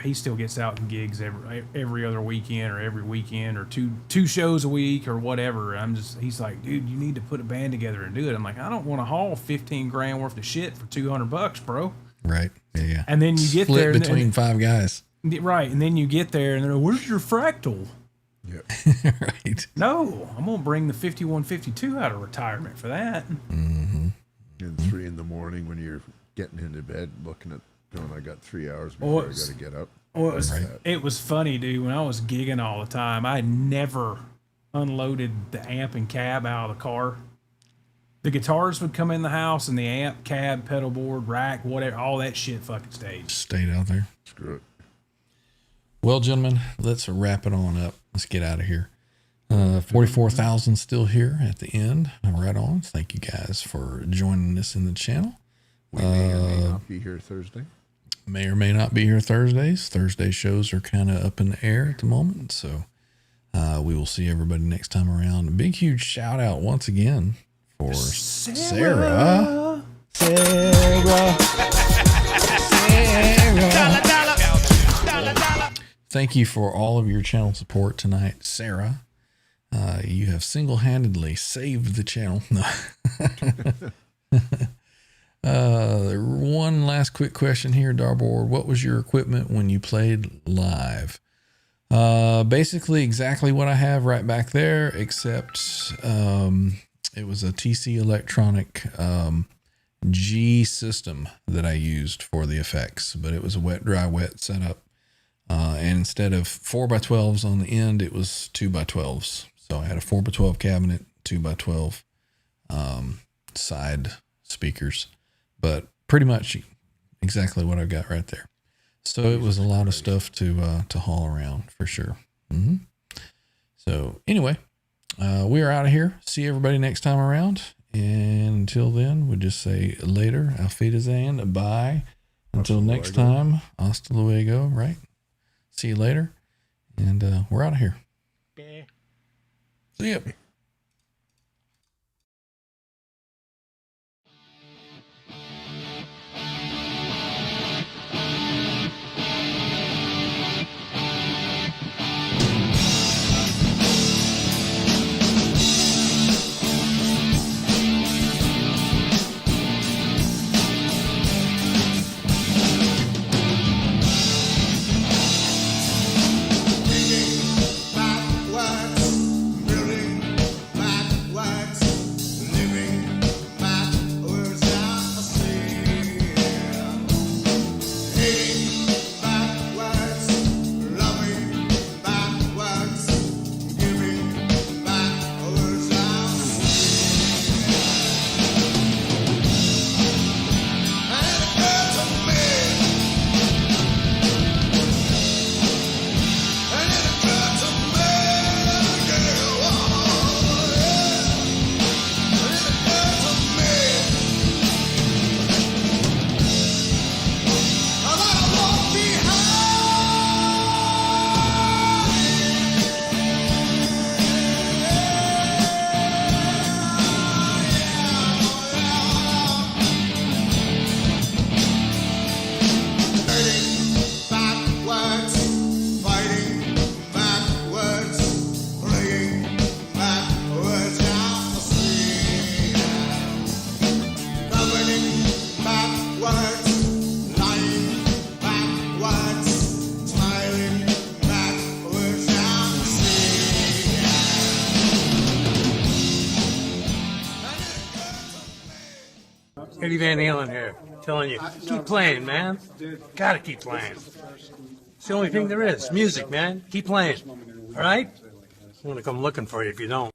he still gets out in gigs every other weekend or every weekend or two shows a week or whatever. He's like, dude, you need to put a band together and do it. I'm like, I don't want to haul $15,000 worth of shit for $200, bro. Right. Yeah. And then you get Split there between 5 guys. Right, and then you get there and they're like, where's your fractal? Yep. Right. No, I'm gonna bring the 5152 out of retirement for that. Mm-hmm. And 3 in the morning when you're getting into bed, looking at going, I got 3 hours before I got to get up. Well, Right. it was funny, dude. When I was gigging all the time, I never unloaded the amp and cab out of the car. The guitars would come in the house, and the amp, cab, pedal board, rack, whatever, all that shit fucking stayed. Stayed out there. Screw it. Well, gentlemen, let's wrap it on up. Let's get out of here. 44,000 still here at the end. Right on. Thank you guys for joining us in the channel. We may or may not be here Thursday. May or may not be here Thursdays. Thursday shows are kind of up in the air at the moment. So we will see everybody next time around. A big, huge shout out once again for Sarah. Thank you for all of your channel support tonight, Sarah. You have single-handedly saved the channel. One last quick question here, Darboard. What was your equipment when you played live? Basically exactly what I have right back there, except it was a TC Electronic G system that I used for the effects, but it was a wet, dry, wet setup. And instead of 4x12s on the end, it was 2x12s. So I had a 4x12 cabinet, 2x12 side speakers, but pretty much exactly what I got right there. So it was a lot of stuff to haul around for sure. So anyway, we are out of here. See everybody next time around. And until then, we just say later, auf Wiedersehen, bye. Until next time, hasta luego, right? See you later. And we're out of here. See ya. Eddie Van Halen here, telling you, keep playing, man. Gotta keep playing. It's the only thing there is. Music, man. Keep playing. All right? I'm gonna come looking for you if you don't.